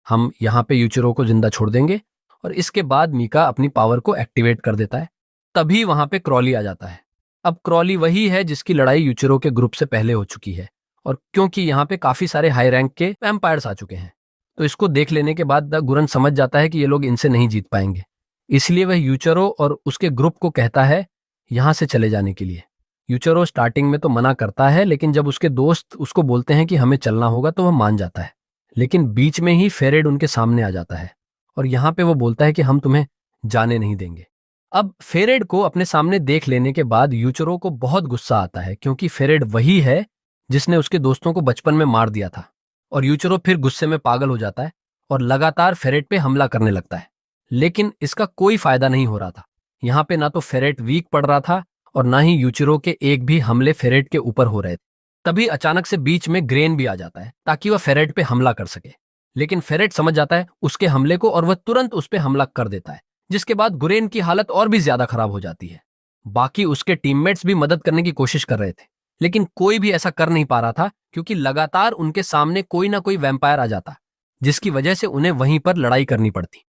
हम यहाँ पे यूचिरो को जिंदा छोड़ देंगे और इसके बाद मीका अपनी पावर को एक्टिवेट कर देता है। तभी वहां पे क्रॉली आ जाता है। अब क्रॉली वही है जिसकी लड़ाई यूचिरो के ग्रुप से पहले हो चुकी है और क्योंकि यहाँ पे काफी सारे हाई रैंक के वैम्पायर्स आ चुके हैं तो इसको देख लेने के बाद द गुरन समझ जाता है कि ये लोग इनसे नहीं जीत पाएंगे। इसलिए वह यूचिरो और उसके ग्रुप को कहता है यहाँ से चले जाने के लिए। यूचिरो स्टार्टिंग में तो मना करता है, लेकिन जब उसके दोस्त उसको बोलते हैं कि हमें चलना होगा तो वह मान जाता है। लेकिन बीच में ही फेरेड उनके सामने आ जाता है और यहाँ पे वो बोलता है कि हम तुम्हें जाने नहीं देंगे। अब फेरेड को अपने सामने देख लेने के बाद यूचिरो को बहुत गुस्सा आता है क्योंकि फेरेड वही है जिसने उसके दोस्तों को बचपन में मार दिया था। और यूचिरो फिर गुस्से में पागल हो जाता है और लगातार फेरेड पे हमला करने लगता है। लेकिन इसका कोई फायदा नहीं हो रहा था। यहाँ पे ना तो फेरेड वीक पड़ रहा था और ना ही यूचिरो के एक भी हमले फेरेड के ऊपर हो रहे थे। तभी अचानक से बीच में ग्रेन भी आ जाता है ताकि वह फेरेड पे हमला कर सके। लेकिन फेरेड समझ जाता है उसके हमले को और वह तुरंत उस पे हमला कर देता है, जिसके बाद गुरेन की हालत और भी ज्यादा खराब हो जाती है। बाकी उसके टीममेट्स भी मदद करने की कोशिश कर रहे थे लेकिन कोई भी ऐसा कर नहीं पा रहा था क्योंकि लगातार उनके सामने कोई ना कोई वैम्पायर आ जाता, जिसकी वजह से उन्हें वहीं पर लड़ाई करनी पड़ती।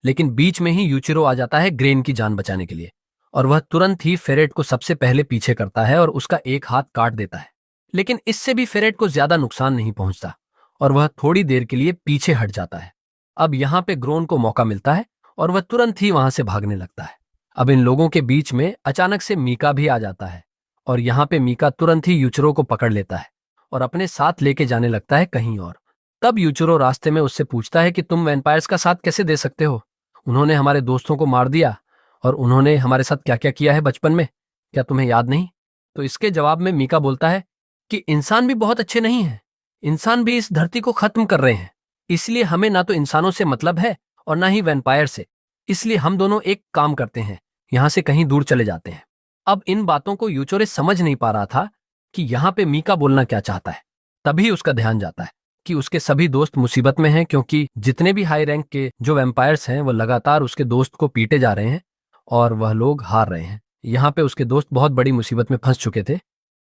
लेकिन बीच में ही यूचिरो आ जाता है ग्रेन की जान बचाने के लिए और वह तुरंत ही फेरेड को सबसे पहले पीछे करता है और उसका एक हाथ काट देता है। लेकिन इससे भी फेरेड को ज्यादा नुकसान नहीं पहुंचता और वह थोड़ी देर के लिए पीछे हट जाता है। अब यहाँ पे ग्रोन को मौका मिलता है और वह तुरंत ही वहां से भागने लगता है। अब इन लोगों के बीच में अचानक से मीका भी आ जाता है और यहाँ पे मीका तुरंत ही यूचिरो को पकड़ लेता है और अपने साथ लेके जाने लगता है कहीं और। तब यूचिरो रास्ते में उससे पूछता है कि तुम वैम्पायर्स का साथ कैसे दे सकते हो? उन्होंने हमारे दोस्तों को मार दिया और उन्होंने हमारे साथ क्या क्या किया है बचपन में, क्या तुम्हें याद नहीं? तो इसके जवाब में मीका बोलता है कि इंसान भी बहुत अच्छे नहीं हैं, इंसान भी इस धरती को खत्म कर रहे हैं, इसलिए हमें ना तो इंसानों से मतलब है और ना ही वैम्पायर से। इसलिए हम दोनों एक काम करते हैं, यहाँ से कहीं दूर चले जाते हैं। अब इन बातों को यूचिरो समझ नहीं पा रहा था कि यहाँ पे मीका बोलना क्या चाहता है। तभी उसका ध्यान जाता है कि उसके सभी दोस्त मुसीबत में हैं क्योंकि जितने भी हाई रैंक के जो वैम्पायर्स हैं वो लगातार उसके दोस्त को पीटे जा रहे हैं और वह लोग हार रहे हैं। यहाँ पे उसके दोस्त बहुत बड़ी मुसीबत में फंस चुके थे।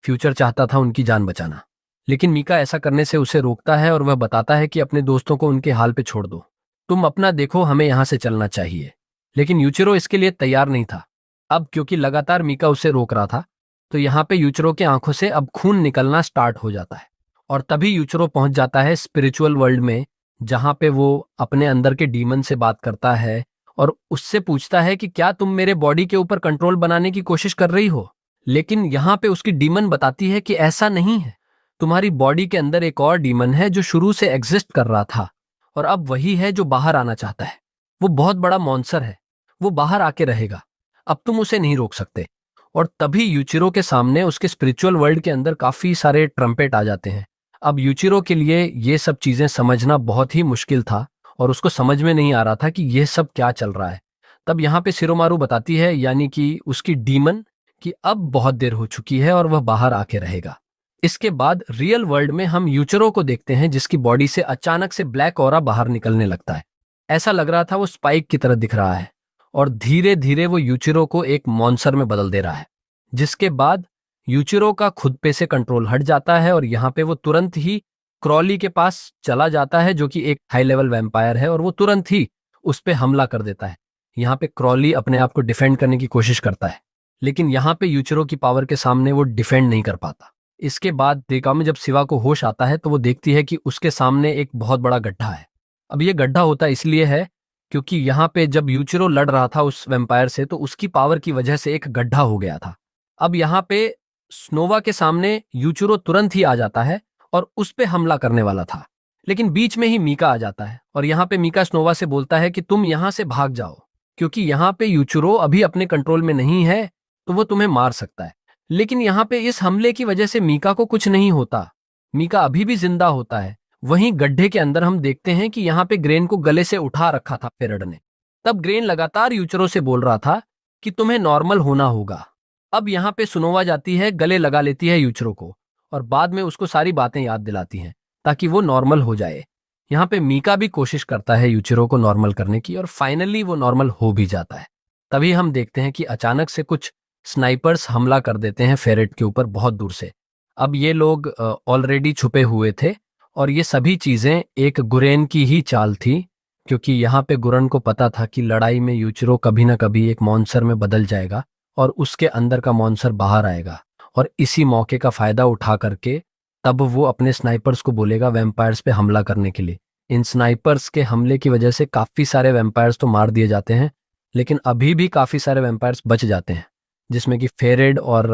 फ्यूचर चाहता था उनकी जान बचाना, लेकिन मीका ऐसा करने से उसे रोकता है और वह बताता है कि अपने दोस्तों को उनके हाल पे छोड़ दो, तुम अपना देखो, हमें यहाँ से चलना चाहिए। लेकिन यूचिरो इसके लिए तैयार नहीं था। अब क्योंकि लगातार मीका उसे रोक रहा था तो यहाँ पे यूचिरो के आंखों से अब खून निकलना स्टार्ट हो जाता है और तभी यूचिरो पहुंच जाता है स्पिरिचुअल वर्ल्ड में, जहाँ पे वो अपने अंदर के डीमन से बात करता है और उससे पूछता है कि क्या तुम मेरे बॉडी के ऊपर कंट्रोल बनाने की कोशिश कर रही हो? लेकिन यहाँ पे उसकी डीमन बताती है कि ऐसा नहीं है, तुम्हारी बॉडी के अंदर एक और डीमन है जो शुरू से एग्जिस्ट कर रहा था और अब वही है जो बाहर आना चाहता है। वो बहुत बड़ा मॉन्स्टर है, वो बाहर आके रहेगा, अब तुम उसे नहीं रोक सकते। और तभी यूचिरो के सामने उसके स्पिरिचुअल वर्ल्ड के अंदर काफी सारे ट्रम्पेट आ जाते हैं। अब यूचिरो के लिए ये सब चीजें समझना बहुत ही मुश्किल था और उसको समझ में नहीं आ रहा था कि ये सब क्या चल रहा है। तब यहाँ पे शिरोमारू बताती है, यानी कि उसकी डीमन, कि अब बहुत देर हो चुकी है और वह बाहर आके रहेगा। इसके बाद रियल वर्ल्ड में हम यूचिरो को देखते हैं जिसकी बॉडी से अचानक से ब्लैक ऑरा बाहर निकलने लगता है। ऐसा लग रहा था वो स्पाइक की तरह दिख रहा है और धीरे धीरे वो यूचिरो को एक मॉन्स्टर में बदल दे रहा है। जिसके बाद यूचिरो का खुद पे से कंट्रोल हट जाता है और यहाँ पे वो तुरंत ही क्रॉली के पास चला जाता है, जो कि एक हाई लेवल वैम्पायर है, और वो तुरंत ही उस पे हमला कर देता है। यहाँ पे क्रॉली अपने आप को डिफेंड करने की कोशिश करता है, लेकिन यहाँ पे यूचिरो की पावर के सामने वो डिफेंड नहीं कर पाता। इसके बाद देखा में जब शिवा को होश आता है तो वो देखती है कि उसके सामने एक बहुत बड़ा गड्ढा है। अब ये गड्ढा होता इसलिए है क्योंकि यहाँ पे जब यूचिरो लड़ रहा था उस वैम्पायर से तो उसकी पावर की वजह से एक गड्ढा हो गया था। अब यहाँ पे स्नोवा के सामने यूचिरो तुरंत ही आ जाता है और उस पे हमला करने वाला था, लेकिन बीच में ही मीका आ जाता है और यहाँ पे मीका स्नोवा से बोलता है कि तुम यहाँ से भाग जाओ, क्योंकि यहाँ पे यूचिरो अभी अपने कंट्रोल में नहीं है तो वो तुम्हें मार सकता है। लेकिन यहाँ पे इस हमले की वजह से मीका को कुछ नहीं होता, मीका अभी भी जिंदा होता है। वहीं गड्ढे के अंदर हम देखते हैं कि यहाँ पे ग्रेन को गले से उठा रखा था फेरड ने। तब ग्रेन लगातार यूचिरो से बोल रहा था कि तुम्हें नॉर्मल होना होगा। अब यहाँ पे सुनोवा जाती है, गले लगा लेती है यूचिरो को और बाद में उसको सारी बातें याद दिलाती हैं ताकि वो नॉर्मल हो जाए। यहाँ पे मीका भी कोशिश करता है यूचिरो को नॉर्मल करने की और फाइनली वो नॉर्मल हो भी जाता है। तभी हम देखते हैं कि अचानक से कुछ स्नाइपर्स हमला कर देते हैं फेरेट के ऊपर बहुत दूर से। अब ये लोग ऑलरेडी छुपे हुए थे और ये सभी चीजें एक गुरेन की ही चाल थी, क्योंकि यहाँ पे गुरन को पता था कि लड़ाई में यूचिरो कभी ना कभी एक मॉन्स्टर में बदल जाएगा और उसके अंदर का मॉन्स्टर बाहर आएगा और इसी मौके का फायदा उठा करके तब वो अपने स्नाइपर्स को बोलेगा वैम्पायर्स पे हमला करने के लिए। इन स्नाइपर्स के हमले की वजह से काफी सारे वैम्पायर्स तो मार दिए जाते हैं, लेकिन अभी भी काफी सारे वैम्पायर्स बच जाते हैं, जिसमें कि फेरेड और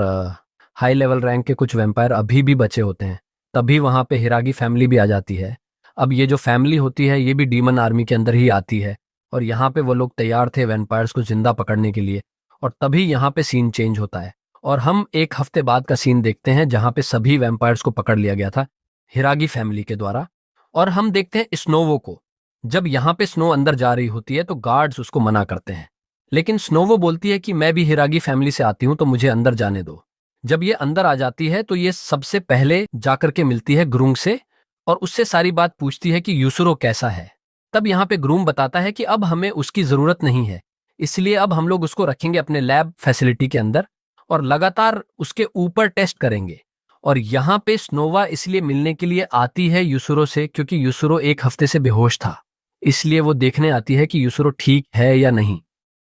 हाई लेवल रैंक के कुछ वैम्पायर अभी भी बचे होते हैं। तभी वहां पे हिरागी फैमिली भी आ जाती है। अब ये जो फैमिली होती है ये भी डीमन आर्मी के अंदर ही आती है और यहाँ पे वो लोग तैयार थे वैम्पायर्स को जिंदा पकड़ने के लिए। और तभी यहाँ पे सीन चेंज होता है और हम एक हफ्ते बाद का सीन देखते हैं जहाँ पे सभी वैम्पायर्स को पकड़ लिया गया था हिरागी फैमिली के द्वारा। और हम देखते हैं स्नोवो को। जब यहाँ पे स्नो अंदर जा रही होती है तो गार्ड्स उसको मना करते हैं, लेकिन स्नोवो बोलती है कि मैं भी हिरागी फैमिली से आती हूँ तो मुझे अंदर जाने दो। जब ये अंदर आ जाती है तो ये सबसे पहले जाकर के मिलती है ग्रूंग से और उससे सारी बात पूछती है कि यूसुरो कैसा है। तब यहाँ पे ग्रूम बताता है कि अब हमें उसकी जरूरत नहीं है, इसलिए अब हम लोग उसको रखेंगे अपने लैब फैसिलिटी के अंदर और लगातार उसके ऊपर टेस्ट करेंगे। और यहाँ पे स्नोवा इसलिए मिलने के लिए आती है यूसुरो से क्योंकि यूसुरो एक हफ्ते से बेहोश था, इसलिए वो देखने आती है कि यूसुरो ठीक है या नहीं।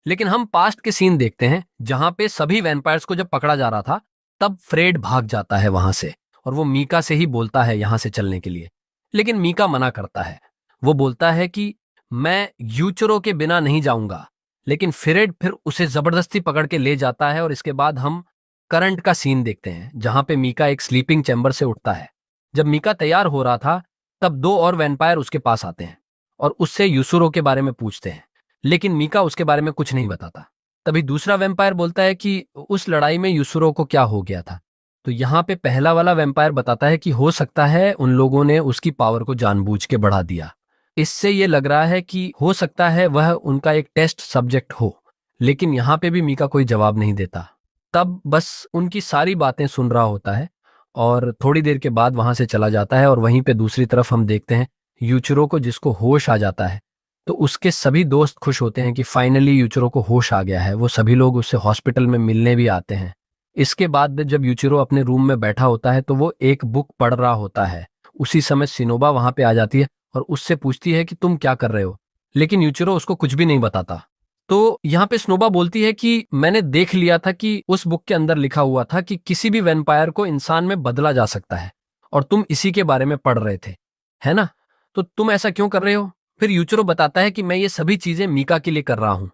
लेकिन हम पास्ट के सीन देखते हैं जहां पे सभी वैम्पायर्स को जब पकड़ा जा रहा था तब फ्रेड भाग जाता है वहां से और वो मीका से ही बोलता है यहां से चलने के लिए, लेकिन मीका मना करता है। वो बोलता है कि मैं यूचिरो के बिना नहीं जाऊंगा, लेकिन फ्रेड फिर उसे जबरदस्ती पकड़ के ले जाता है। और इसके बाद हम करंट का सीन देखते हैं जहां पे मीका एक स्लीपिंग चैम्बर से उठता है। जब मीका तैयार हो रहा था तब दो और वैम्पायर उसके पास आते हैं और उससे यूसुरो के बारे में पूछते हैं, लेकिन मीका उसके बारे में कुछ नहीं बताता। तभी दूसरा वैम्पायर बोलता है कि उस लड़ाई में यूसुरो को क्या हो गया था। तो यहाँ पे पहला वाला वैम्पायर बताता है कि हो सकता है उन लोगों ने उसकी पावर को जानबूझ के बढ़ा दिया। इससे ये लग रहा है कि हो सकता है वह उनका एक टेस्ट सब्जेक्ट हो, लेकिन यहाँ पे भी मीका कोई जवाब नहीं देता। तब बस उनकी सारी बातें सुन रहा होता है और थोड़ी देर के बाद वहां से चला जाता है। और वहीं पे दूसरी तरफ हम देखते हैं यूचिरो को, जिसको होश आ जाता है। तो उसके सभी दोस्त खुश होते हैं कि फाइनली यूचिरो को होश आ गया है। वो सभी लोग उससे हॉस्पिटल में मिलने भी आते हैं। इसके बाद जब यूचिरो अपने रूम में बैठा होता है तो वो एक बुक पढ़ रहा होता है। उसी समय सिनोबा वहां पे आ जाती है और उससे पूछती है कि तुम क्या कर रहे हो, लेकिन यूचिरो उसको कुछ भी नहीं बताता। तो यहाँ पे स्नोबा बोलती है कि मैंने देख लिया था कि उस बुक के अंदर लिखा हुआ था कि किसी भी वैम्पायर को इंसान में बदला जा सकता है और तुम इसी के बारे में पढ़ रहे थे, है ना? तो तुम ऐसा क्यों कर रहे हो? फिर यूचिरो बताता है कि मैं ये सभी चीजें मीका के लिए कर रहा हूं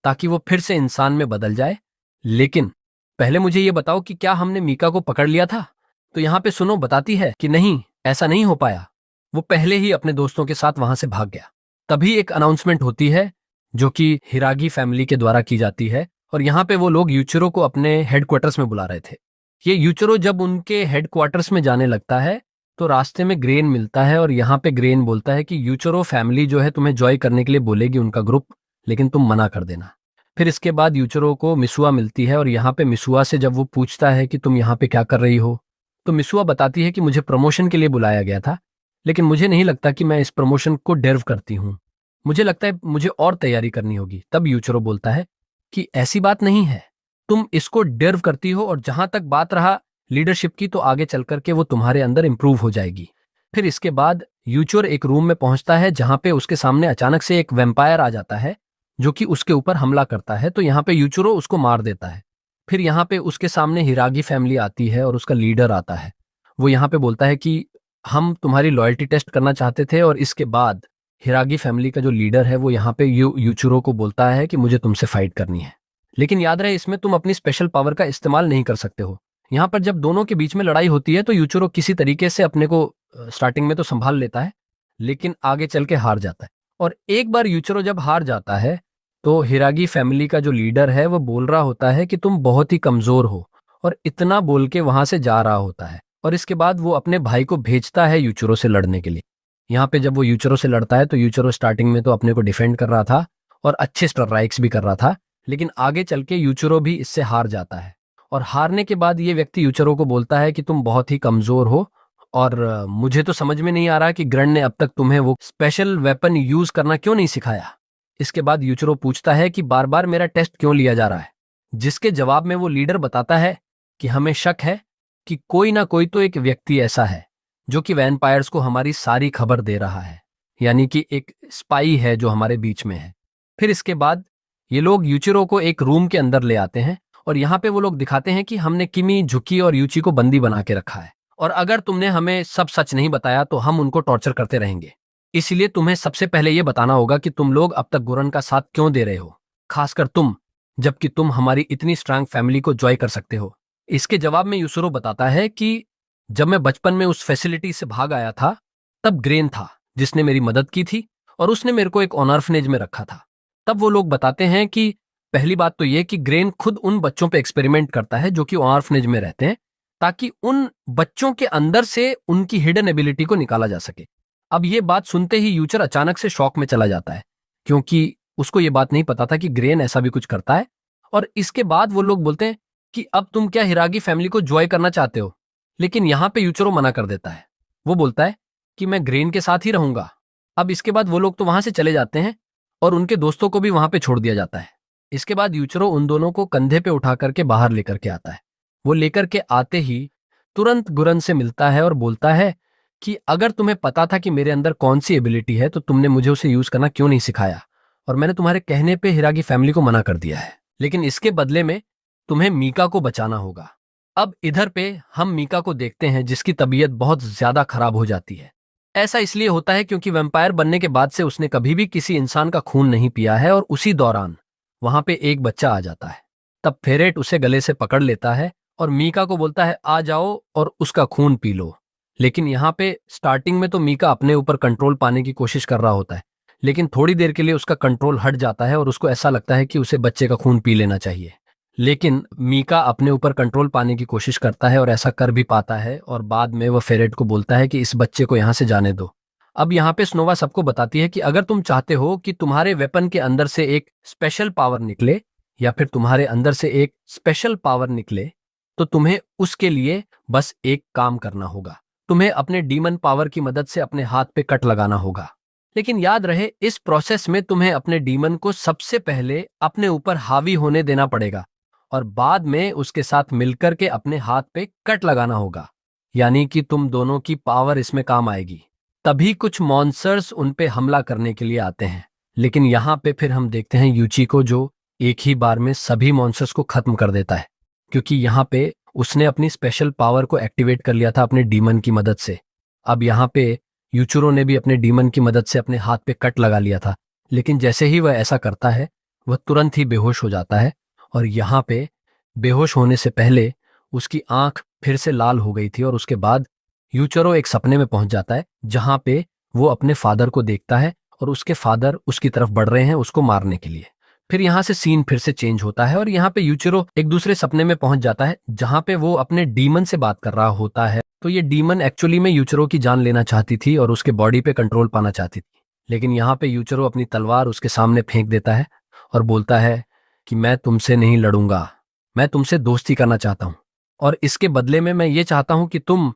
ताकि वो फिर से इंसान में बदल जाए। लेकिन पहले मुझे ये बताओ कि क्या हमने मीका को पकड़ लिया था? तो यहाँ पे सुनो बताती है कि नहीं, ऐसा नहीं हो पाया। वो पहले ही अपने दोस्तों के साथ वहां से भाग गया। तभी एक अनाउंसमेंट होती है जो कि हिरागी फैमिली के द्वारा की जाती है और यहाँ पे वो लोग यूचिरो को अपने हेडक्वार्टर्स में बुला रहे थे। ये यूचिरो जब उनके हेडक्वार्टर्स में जाने लगता है तो रास्ते में ग्रेन मिलता है और यहाँ पे ग्रेन बोलता है कि यूचरो फैमिली जो है तुम्हें जॉय करने के लिए बोलेगी उनका ग्रुप, लेकिन तुम मना कर देना। फिर इसके बाद यूचरो को मिसुआ मिलती है और यहाँ पे मिसुआ से जब वो पूछता है कि तुम यहाँ पे क्या कर रही हो, तो मिसुआ बताती है कि मुझे प्रमोशन के लिए बुलाया गया था, लेकिन मुझे नहीं लगता कि मैं इस प्रमोशन को डिजर्व करती हूँ। मुझे लगता है मुझे और तैयारी करनी होगी। तब यूचरो बोलता है कि ऐसी बात नहीं है, तुम इसको डिजर्व करती हो, और जहां तक बात रहा लीडरशिप की, तो आगे चल करके वो तुम्हारे अंदर इंप्रूव हो जाएगी। फिर इसके बाद यूचर एक रूम में पहुंचता है जहां पे उसके सामने अचानक से एक वैम्पायर आ जाता है जो कि उसके ऊपर हमला करता है। तो यहाँ पे यूचरो उसको मार देता है। फिर यहाँ पे उसके सामने हिरागी फैमिली आती है और उसका लीडर आता है। वो यहाँ पे बोलता है कि हम तुम्हारी लॉयल्टी टेस्ट करना चाहते थे, और इसके बाद हिरागी फैमिली का जो लीडर है वो यहाँ पे यूचुरो को बोलता है कि मुझे तुमसे फाइट करनी है, लेकिन याद रहे इसमें तुम अपनी स्पेशल पावर का इस्तेमाल नहीं कर सकते हो। यहाँ पर जब दोनों के बीच में लड़ाई होती है तो यूचुरो किसी तरीके से अपने को स्टार्टिंग में तो संभाल लेता है, लेकिन आगे चल के हार जाता है। और एक बार यूचुरो जब हार जाता है तो हिरागी फैमिली का जो लीडर है वो बोल रहा होता है कि तुम बहुत ही कमजोर हो, और इतना बोल के वहां से जा रहा होता है। और इसके बाद वो अपने भाई को भेजता है यूचुरो से लड़ने के लिए। यहाँ पे जब वो यूचुरो से लड़ता है तो यूचुरो स्टार्टिंग में तो अपने को डिफेंड कर रहा था और अच्छे स्ट्राइक्स भी कर रहा था, लेकिन आगे चल के यूचुरो भी इससे हार जाता है। और हारने के बाद ये व्यक्ति यूचुरो को बोलता है कि तुम बहुत ही कमजोर हो, और मुझे तो समझ में नहीं आ रहा कि ग्रैंड ने अब तक तुम्हें वो स्पेशल वेपन यूज करना क्यों नहीं सिखाया। इसके बाद यूचुरो पूछता है कि बार बार मेरा टेस्ट क्यों लिया जा रहा है, जिसके जवाब में वो लीडर बताता है कि हमें शक है कि कोई ना कोई तो एक व्यक्ति ऐसा है जो कि वैम्पायर्स को हमारी सारी खबर दे रहा है, यानी कि एक स्पाई है जो हमारे बीच में है। फिर इसके बाद ये लोग यूचिरो को एक रूम के अंदर ले आते हैं और यहाँ पे वो लोग दिखाते हैं कि हमने किमी, झुकी और यूची को बंदी बना के रखा है, और अगर तुमने हमें सब सच नहीं बताया तो हम उनको टॉर्चर करते रहेंगे। इसलिए तुम्हें सबसे पहले ये बताना होगा कि तुम लोग अब तक गुरन का साथ क्यों दे रहे हो, खासकर तुम, जबकि तुम हमारी इतनी स्ट्रांग फैमिली को जॉय कर सकते हो। इसके जवाब में यूसुरो बताता है कि जब मैं बचपन में उस फैसिलिटी से भाग आया था तब ग्रेन था जिसने मेरी मदद की थी और उसने मेरे को एक ऑर्फनेज में रखा था। तब वो लोग बताते हैं कि पहली बात तो ये कि ग्रेन खुद उन बच्चों पे एक्सपेरिमेंट करता है जो कि ऑर्फनेज में रहते हैं, ताकि उन बच्चों के अंदर से उनकी हिडन एबिलिटी को निकाला जा सके। अब ये बात सुनते ही यूचर अचानक से शॉक में चला जाता है, क्योंकि उसको ये बात नहीं पता था कि ग्रेन ऐसा भी कुछ करता है। और इसके बाद वो लोग बोलते हैं कि अब तुम क्या हिरागी फैमिली को जॉय करना चाहते हो, लेकिन यहाँ पे यूचरो मना कर देता है। वो बोलता है कि मैं ग्रेन के साथ ही रहूंगा। अब इसके बाद वो लोग तो वहां से चले जाते हैं और उनके दोस्तों को भी वहां पे छोड़ दिया जाता है। इसके बाद यूचरो उन दोनों को कंधे पे उठा करके बाहर लेकर के आता है। वो लेकर के आते ही तुरंत गुरन से मिलता है और बोलता है कि अगर तुम्हें पता था कि मेरे अंदर कौन सी एबिलिटी है तो तुमने मुझे उसे यूज करना क्यों नहीं सिखाया, और मैंने तुम्हारे कहने पे हिरागी फैमिली को मना कर दिया है, लेकिन इसके बदले में तुम्हें मीका को बचाना होगा। अब इधर पे हम मीका को देखते हैं जिसकी तबीयत बहुत ज्यादा खराब हो जाती है। ऐसा इसलिए होता है क्योंकि वैम्पायर बनने के बाद से उसने कभी भी किसी इंसान का खून नहीं पिया है, और उसी दौरान वहां पे एक बच्चा आ जाता है। तब फेरेट उसे गले से पकड़ लेता है और मीका को बोलता है आ जाओ और उसका खून पी लो। लेकिन यहाँ पे स्टार्टिंग में तो मीका अपने ऊपर कंट्रोल पाने की कोशिश कर रहा होता है, लेकिन थोड़ी देर के लिए उसका कंट्रोल हट जाता है और उसको ऐसा लगता है कि उसे बच्चे का खून पी लेना चाहिए। लेकिन मीका अपने ऊपर कंट्रोल पाने की कोशिश करता है और ऐसा कर भी पाता है, और बाद में वह फेरेट को बोलता है कि इस बच्चे को यहाँ से जाने दो। अब यहाँ पे स्नोवा सबको बताती है कि अगर तुम चाहते हो कि तुम्हारे वेपन के अंदर से एक स्पेशल पावर निकले, या फिर तुम्हारे अंदर से एक स्पेशल पावर निकले, तो तुम्हें उसके लिए बस एक काम करना होगा। तुम्हें अपने डीमन पावर की मदद से अपने हाथ पे कट लगाना होगा। लेकिन याद रहे इस प्रोसेस में तुम्हें अपने डीमन को सबसे पहले अपने ऊपर हावी होने देना पड़ेगा, और बाद में उसके साथ मिलकर के अपने हाथ पे कट लगाना होगा, यानी कि तुम दोनों की पावर इसमें काम आएगी। तभी कुछ मॉन्स्टर्स उन पे हमला करने के लिए आते हैं। लेकिन यहाँ पे फिर हम देखते हैं यूची को जो एक ही बार में सभी मॉन्स्टर्स को खत्म कर देता है, क्योंकि यहाँ पे उसने अपनी स्पेशल पावर को एक्टिवेट कर लिया था अपने डीमन की मदद से। अब यहाँ पे यूचुरो ने भी अपने डीमन की मदद से अपने हाथ पे कट लगा लिया था, लेकिन जैसे ही वह ऐसा करता है वह तुरंत ही बेहोश हो जाता है, और यहाँ पे बेहोश होने से पहले उसकी आंख फिर से लाल हो गई थी। और उसके बाद यूचरो एक सपने में पहुंच जाता है जहां पे वो अपने फादर को देखता है और उसके फादर उसकी तरफ बढ़ रहे हैं उसको मारने के लिए। फिर यहाँ से सीन फिर से चेंज होता है और यहाँ पे यूचरो एक दूसरे सपने में पहुंच जाता है जहां पे वो अपने डीमन से बात कर रहा होता है। तो ये डीमन एक्चुअली में यूचरो की जान लेना चाहती थी और उसके बॉडी पे कंट्रोल पाना चाहती थी। लेकिन यहाँ पे यूचरो अपनी तलवार उसके सामने फेंक देता है और बोलता है कि मैं तुमसे नहीं लड़ूंगा, मैं तुमसे दोस्ती करना चाहता हूँ और इसके बदले में मैं ये चाहता हूँ कि तुम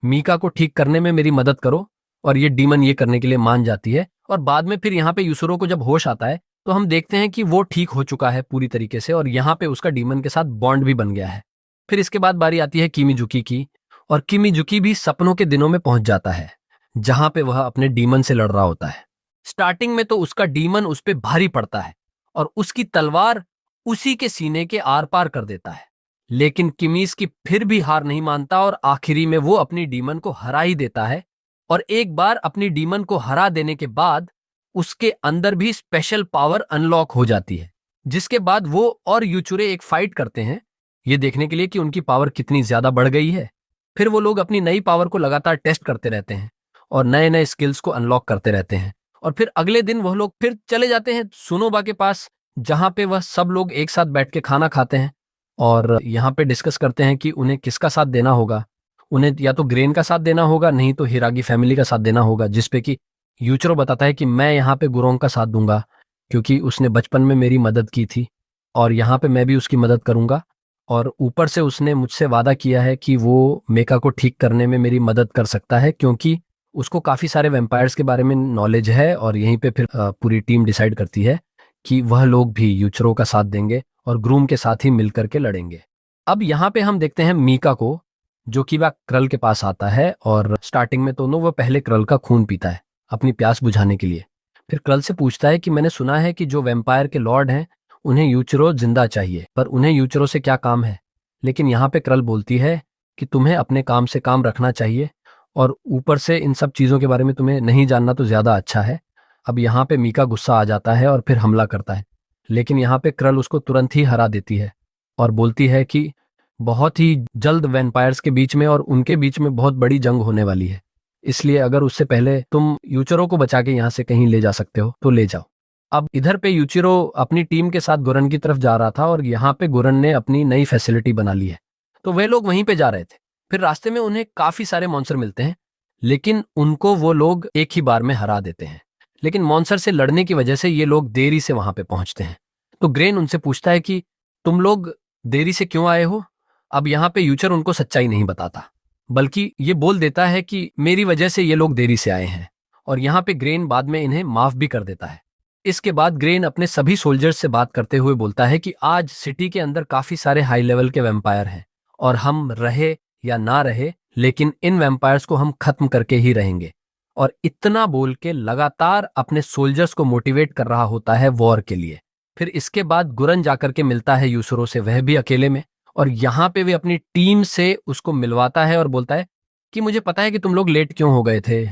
मीका को ठीक करने में मेरी मदद करो। और ये डीमन ये करने के लिए मान जाती है और बाद में फिर यहाँ पे यूसुरो को जब होश आता है तो हम देखते हैं कि वो ठीक हो चुका है पूरी तरीके से और यहाँ पे उसका डीमन के साथ बॉन्ड भी बन गया है। फिर इसके बाद बारी आती है किमीजुकी की और किमीजुकी भी सपनों के दिनों में पहुंच जाता है जहां पे वह अपने डीमन से लड़ रहा होता है। स्टार्टिंग में तो उसका डीमन उस पे भारी पड़ता है और उसकी तलवार उसी के सीने के आर पार कर देता है। लेकिन किमीज की फिर भी हार नहीं मानता और आखिरी में वो अपनी डीमन को हरा ही देता है। और एक बार अपनी डीमन को हरा देने के बाद उसके अंदर भी स्पेशल पावर अनलॉक हो जाती है, जिसके बाद वो और यूचुरे एक फाइट करते हैं ये देखने के लिए कि उनकी पावर कितनी ज्यादा बढ़ गई है। फिर वो लोग अपनी नई पावर को लगातार टेस्ट करते रहते हैं और नए नए स्किल्स को अनलॉक करते रहते हैं। और फिर अगले दिन वह लोग फिर चले जाते हैं सुनोबा के पास जहां पे वह सब लोग एक साथ बैठ के खाना खाते हैं और यहाँ पे डिस्कस करते हैं कि उन्हें किसका साथ देना होगा। उन्हें या तो ग्रेन का साथ देना होगा, नहीं तो हिरागी फैमिली का साथ देना होगा, जिसपे कि यूचरो बताता है कि मैं यहाँ पे गुरोंग का साथ दूंगा क्योंकि उसने बचपन में मेरी मदद की थी और यहाँ पे मैं भी उसकी मदद करूंगा। और ऊपर से उसने मुझसे वादा किया है कि वो मेका को ठीक करने में मेरी मदद कर सकता है क्योंकि उसको काफी सारे वैम्पायर्स के बारे में नॉलेज है। और यहीं पे फिर पूरी टीम डिसाइड करती है कि वह लोग भी यूचरो का साथ देंगे और ग्रूम के साथ ही मिलकर के लड़ेंगे। अब यहाँ पे हम देखते हैं मीका को जो कि वह क्रल के पास आता है और स्टार्टिंग में तो वह पहले क्रल का खून पीता है अपनी प्यास बुझाने के लिए। फिर क्रल से पूछता है कि मैंने सुना है कि जो वैम्पायर के लॉर्ड हैं उन्हें यूचरो जिंदा चाहिए, पर उन्हें यूचरो से क्या काम है। लेकिन यहाँ पे क्रल बोलती है कि तुम्हें अपने काम से काम रखना चाहिए और ऊपर से इन सब चीजों के बारे में तुम्हें नहीं जानना तो ज्यादा अच्छा है। अब यहाँ पे मीका गुस्सा आ जाता है और फिर हमला करता है, लेकिन यहाँ पे क्रल उसको तुरंत ही हरा देती है और बोलती है कि बहुत ही जल्द वैम्पायर्स के बीच में और उनके बीच में बहुत बड़ी जंग होने वाली है, इसलिए अगर उससे पहले तुम यूचरो को बचा के यहाँ से कहीं ले जा सकते हो तो ले जाओ। अब इधर पे यूचिरो अपनी टीम के साथ गुरन की तरफ जा रहा था और यहाँ पे गुरन ने अपनी नई फैसिलिटी बना ली है, तो वे लोग वहीं पे जा रहे थे। फिर रास्ते में उन्हें काफी सारे मॉन्स्टर मिलते हैं, लेकिन उनको वो लोग एक ही बार में हरा देते हैं। लेकिन मॉन्स्टर से लड़ने की वजह से ये लोग देरी से वहां पे पहुंचते हैं। तो ग्रेन उनसे पूछता है कि तुम लोग देरी से क्यों आए हो। अब यहाँ पे यूचर उनको सच्चाई नहीं बताता, बल्कि ये बोल देता है कि मेरी वजह से ये लोग देरी से आए हैं। और यहाँ पे ग्रेन बाद में इन्हें माफ भी कर देता है। इसके बाद ग्रेन अपने सभी सोल्जर्स से बात करते हुए बोलता है कि आज सिटी के अंदर काफी सारे हाई लेवल के वैम्पायर हैं और हम रहे या ना रहे, लेकिन इन वैम्पायर्स को हम खत्म करके ही रहेंगे। और इतना बोल के लगातार अपने सोल्जर्स को मोटिवेट कर रहा होता है वॉर के लिए। फिर इसके बाद गुरन जाकर के मिलता है यूसुरो से, वह भी अकेले में, और यहाँ पे वे अपनी टीम से उसको मिलवाता है और बोलता है कि मुझे पता है कि तुम लोग लेट क्यों हो गए थे,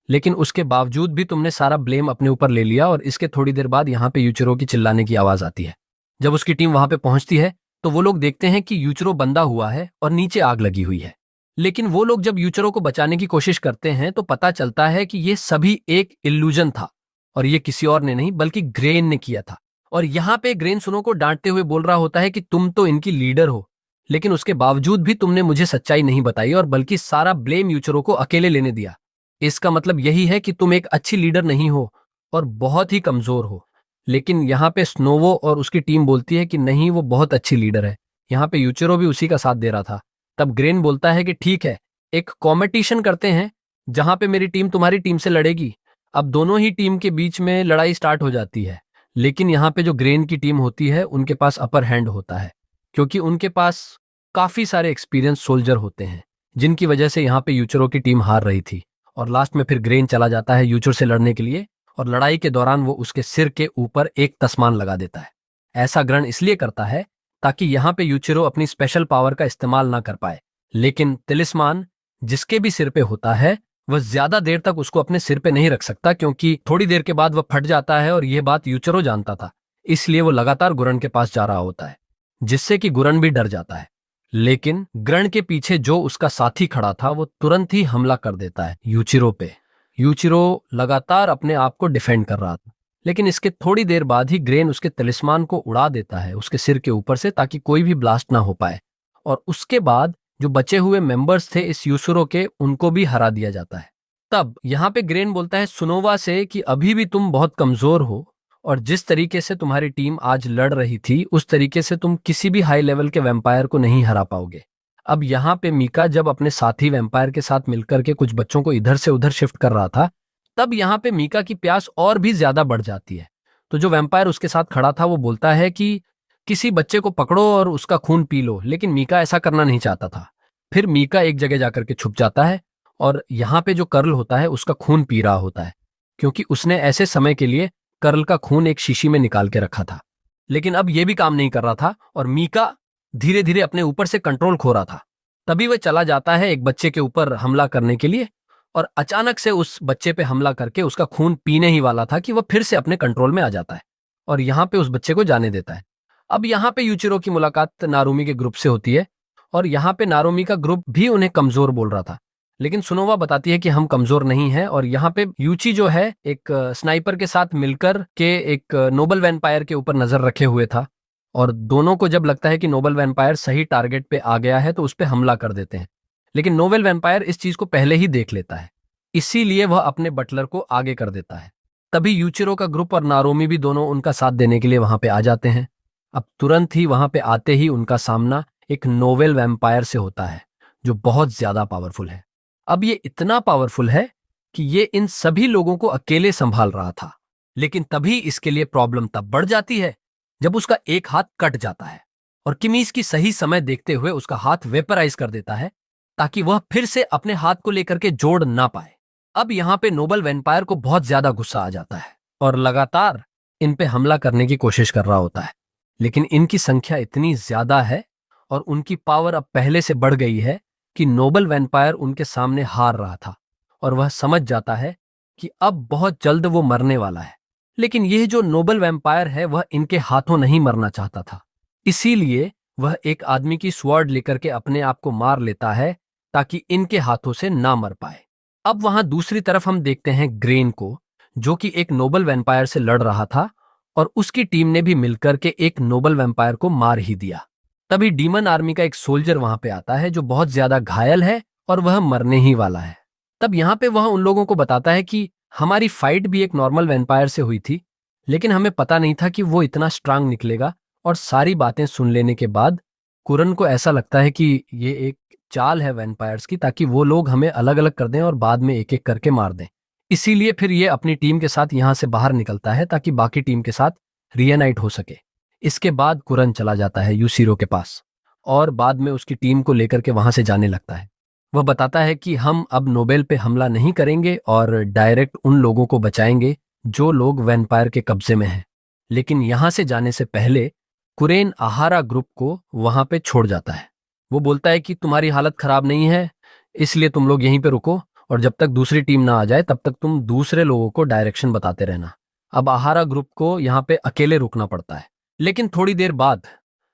लेकिन उसके बावजूद भी तुमने सारा ब्लेम अपने ऊपर ले लिया। और इसके थोड़ी देर बाद यहाँ पे यूचिरो की चिल्लाने की आवाज आती है। जब उसकी टीम वहां पे पहुंचती है तो वो लोग देखते हैं कि यूचिरो बंधा हुआ है और नीचे आग लगी हुई है। लेकिन वो लोग जब यूचिरो को बचाने की कोशिश करते हैं तो पता चलता है कि ये सभी एक इल्यूजन था और ये किसी और ने नहीं बल्कि ग्रेन ने किया था। और यहाँ पे ग्रेन सुनो को डांटते हुए बोल रहा होता है कि तुम तो इनकी लीडर हो, लेकिन उसके बावजूद भी तुमने मुझे सच्चाई नहीं बताई और बल्कि सारा ब्लेम यूचिरो को अकेले लेने दिया। इसका मतलब यही है कि तुम एक अच्छी लीडर नहीं हो और बहुत ही कमजोर हो। लेकिन यहाँ पे स्नोवो और उसकी टीम बोलती है कि नहीं, वो बहुत अच्छी लीडर है। यहाँ पे यूचिरो भी उसी का साथ दे रहा था। तब ग्रेन बोलता है कि ठीक है, एक कॉम्पिटिशन करते हैं जहां पे मेरी टीम तुम्हारी टीम से लड़ेगी। अब दोनों ही टीम के बीच में लड़ाई स्टार्ट हो जाती है, लेकिन यहाँ पे जो ग्रेन की टीम होती है उनके पास अपर हैंड होता है, क्योंकि उनके पास काफी सारे एक्सपीरियंस सोल्जर होते हैं, जिनकी वजह से यहाँ पे यूचिरो की टीम हार रही थी। और लास्ट में फिर ग्रेन चला जाता है यूचिरो से लड़ने के लिए और लड़ाई के दौरान वो उसके सिर के ऊपर एक तस्मान लगा देता है। ऐसा ग्रहण इसलिए करता है ताकि यहाँ पे यूचिरो अपनी स्पेशल पावर का इस्तेमाल ना कर पाए। लेकिन तिलिस्मान जिसके भी सिर पे होता है वह ज्यादा देर तक उसको अपने सिर पे नहीं रख सकता, क्योंकि थोड़ी देर के बाद वह फट जाता है और यह बात यूचिरो जानता था। इसलिए वो लगातार गुरन के पास जा रहा होता है, जिससे कि गुरन भी डर जाता है। लेकिन ग्रहण के पीछे जो उसका साथी खड़ा था वो तुरंत ही हमला कर देता है यूचिरो पे। यूचिरो लगातार अपने आप को डिफेंड कर रहा था, लेकिन इसके थोड़ी देर बाद ही ग्रेन उसके तिलिस्मान को उड़ा देता है उसके सिर के ऊपर से, ताकि कोई भी ब्लास्ट ना हो पाए। और उसके बाद जो बचे हुए मेंबर्स थे इस यूसुरो के, उनको भी हरा दिया जाता है। तब यहाँ पे ग्रेन बोलता है सुनोवा से कि अभी भी तुम बहुत कमजोर हो और जिस तरीके से तुम्हारी टीम आज लड़ रही थी उस तरीके से तुम किसी भी हाई लेवल के वैम्पायर को नहीं हरा पाओगे। अब यहाँ पे मीका जब अपने साथी वैम्पायर के साथ मिलकर के कुछ बच्चों को इधर से उधर शिफ्ट कर रहा था, तब यहाँ पे मीका की प्यास और भी ज्यादा बढ़ जाती है। तो जो वैम्पायर उसके साथ खड़ा था वो बोलता है कि किसी बच्चे को पकड़ो और उसका खून पी लो, लेकिन मीका ऐसा करना नहीं चाहता था। फिर मीका एक जगह जाकर के छुप जाता है और यहाँ पे जो कर्ल होता है उसका खून पी रहा होता है, क्योंकि उसने ऐसे समय के लिए कर्ल का खून एक शीशी में निकाल के रखा था। लेकिन अब ये भी काम नहीं कर रहा था और मीका धीरे धीरे अपने ऊपर से कंट्रोल खो रहा था। तभी वह चला जाता है एक बच्चे के ऊपर हमला करने के लिए और अचानक से उस बच्चे पे हमला करके उसका खून पीने ही वाला था कि वह फिर से अपने कंट्रोल में आ जाता है और यहाँ पे उस बच्चे को जाने देता है। अब यहाँ पे यूचिरो की मुलाकात नारुमी के ग्रुप से होती है और यहाँ पे नारुमी का ग्रुप भी उन्हें कमजोर बोल रहा था, लेकिन सुनोवा बताती है कि हम कमजोर नहीं हैं। और यहाँ पे यूची जो है एक स्नाइपर के साथ मिलकर के एक नोबल वैम्पायर के ऊपर नजर रखे हुए था और दोनों को जब लगता है कि नोबल वैम्पायर सही टारगेट पे आ गया है तो उस पे हमला कर देते हैं। लेकिन नोबल वैम्पायर इस चीज को पहले ही देख लेता है, इसीलिए वह अपने बटलर को आगे कर देता है। तभी यूचिरो का ग्रुप और नारोमी भी दोनों उनका साथ देने के लिए वहां पे आ जाते हैं। अब तुरंत ही वहां पे आते ही उनका सामना एक नोवेल वैम्पायर से होता है जो बहुत ज्यादा पावरफुल है। अब ये इतना पावरफुल है कि ये इन सभी लोगों को अकेले संभाल रहा था, लेकिन तभी इसके लिए प्रॉब्लम तब बढ़ जाती है जब उसका एक हाथ कट जाता है और किमीज की सही समय देखते हुए उसका हाथ वेपराइज कर देता है ताकि वह फिर से अपने हाथ को लेकर के जोड़ ना पाए। अब यहाँ पे नोबल वैम्पायर को बहुत ज्यादा गुस्सा आ जाता है और लगातार इन पे हमला करने की कोशिश कर रहा होता है, लेकिन इनकी संख्या इतनी ज्यादा है और उनकी पावर अब पहले से बढ़ गई है कि नोबल वैम्पायर उनके सामने हार रहा था और वह समझ जाता है कि अब बहुत जल्द वो मरने वाला है। लेकिन यह जो नोबल वैम्पायर है वह इनके हाथों नहीं मरना चाहता था, इसीलिए वह एक आदमी की स्वॉर्ड लेकर के अपने आप को मार लेता है ताकि इनके हाथों से ना मर पाए। अब वहां दूसरी तरफ हम देखते हैं ग्रेन को, जो कि एक नोबल वैम्पायर से लड़ रहा था और उसकी टीम ने भी मिलकर के एक नोबल वैम्पायर को मार ही दिया। तभी डीमन आर्मी का एक सोल्जर वहां पे आता है जो बहुत ज्यादा घायल है और वह मरने ही वाला है। तब यहाँ पे वह उन लोगों को बताता है कि हमारी फाइट भी एक नॉर्मल वैम्पायर से हुई थी, लेकिन हमें पता नहीं था कि वो इतना स्ट्रांग निकलेगा। और सारी बातें सुन लेने के बाद कुरन को ऐसा लगता है कि ये एक चाल है वैम्पायर्स की, ताकि वो लोग हमें अलग अलग कर दें और बाद में एक एक करके मार दें। इसीलिए फिर ये अपनी टीम के साथ यहाँ से बाहर निकलता है ताकि बाकी टीम के साथ रियनाइट हो सके। इसके बाद कुरन चला जाता है यूसीरो के पास और बाद में उसकी टीम को लेकर के वहां से जाने लगता है। वह बताता है कि हम अब नोबेल पे हमला नहीं करेंगे और डायरेक्ट उन लोगों को बचाएंगे जो लोग वैम्पायर के कब्जे में हैं। लेकिन यहां से जाने से पहले कुरेन आहारा ग्रुप को वहां पे छोड़ जाता है। वो बोलता है कि तुम्हारी हालत खराब नहीं है, इसलिए तुम लोग यहीं पे रुको और जब तक दूसरी टीम ना आ जाए तब तक तुम दूसरे लोगों को डायरेक्शन बताते रहना। अब आहारा ग्रुप को यहाँ पे अकेले रुकना पड़ता है, लेकिन थोड़ी देर बाद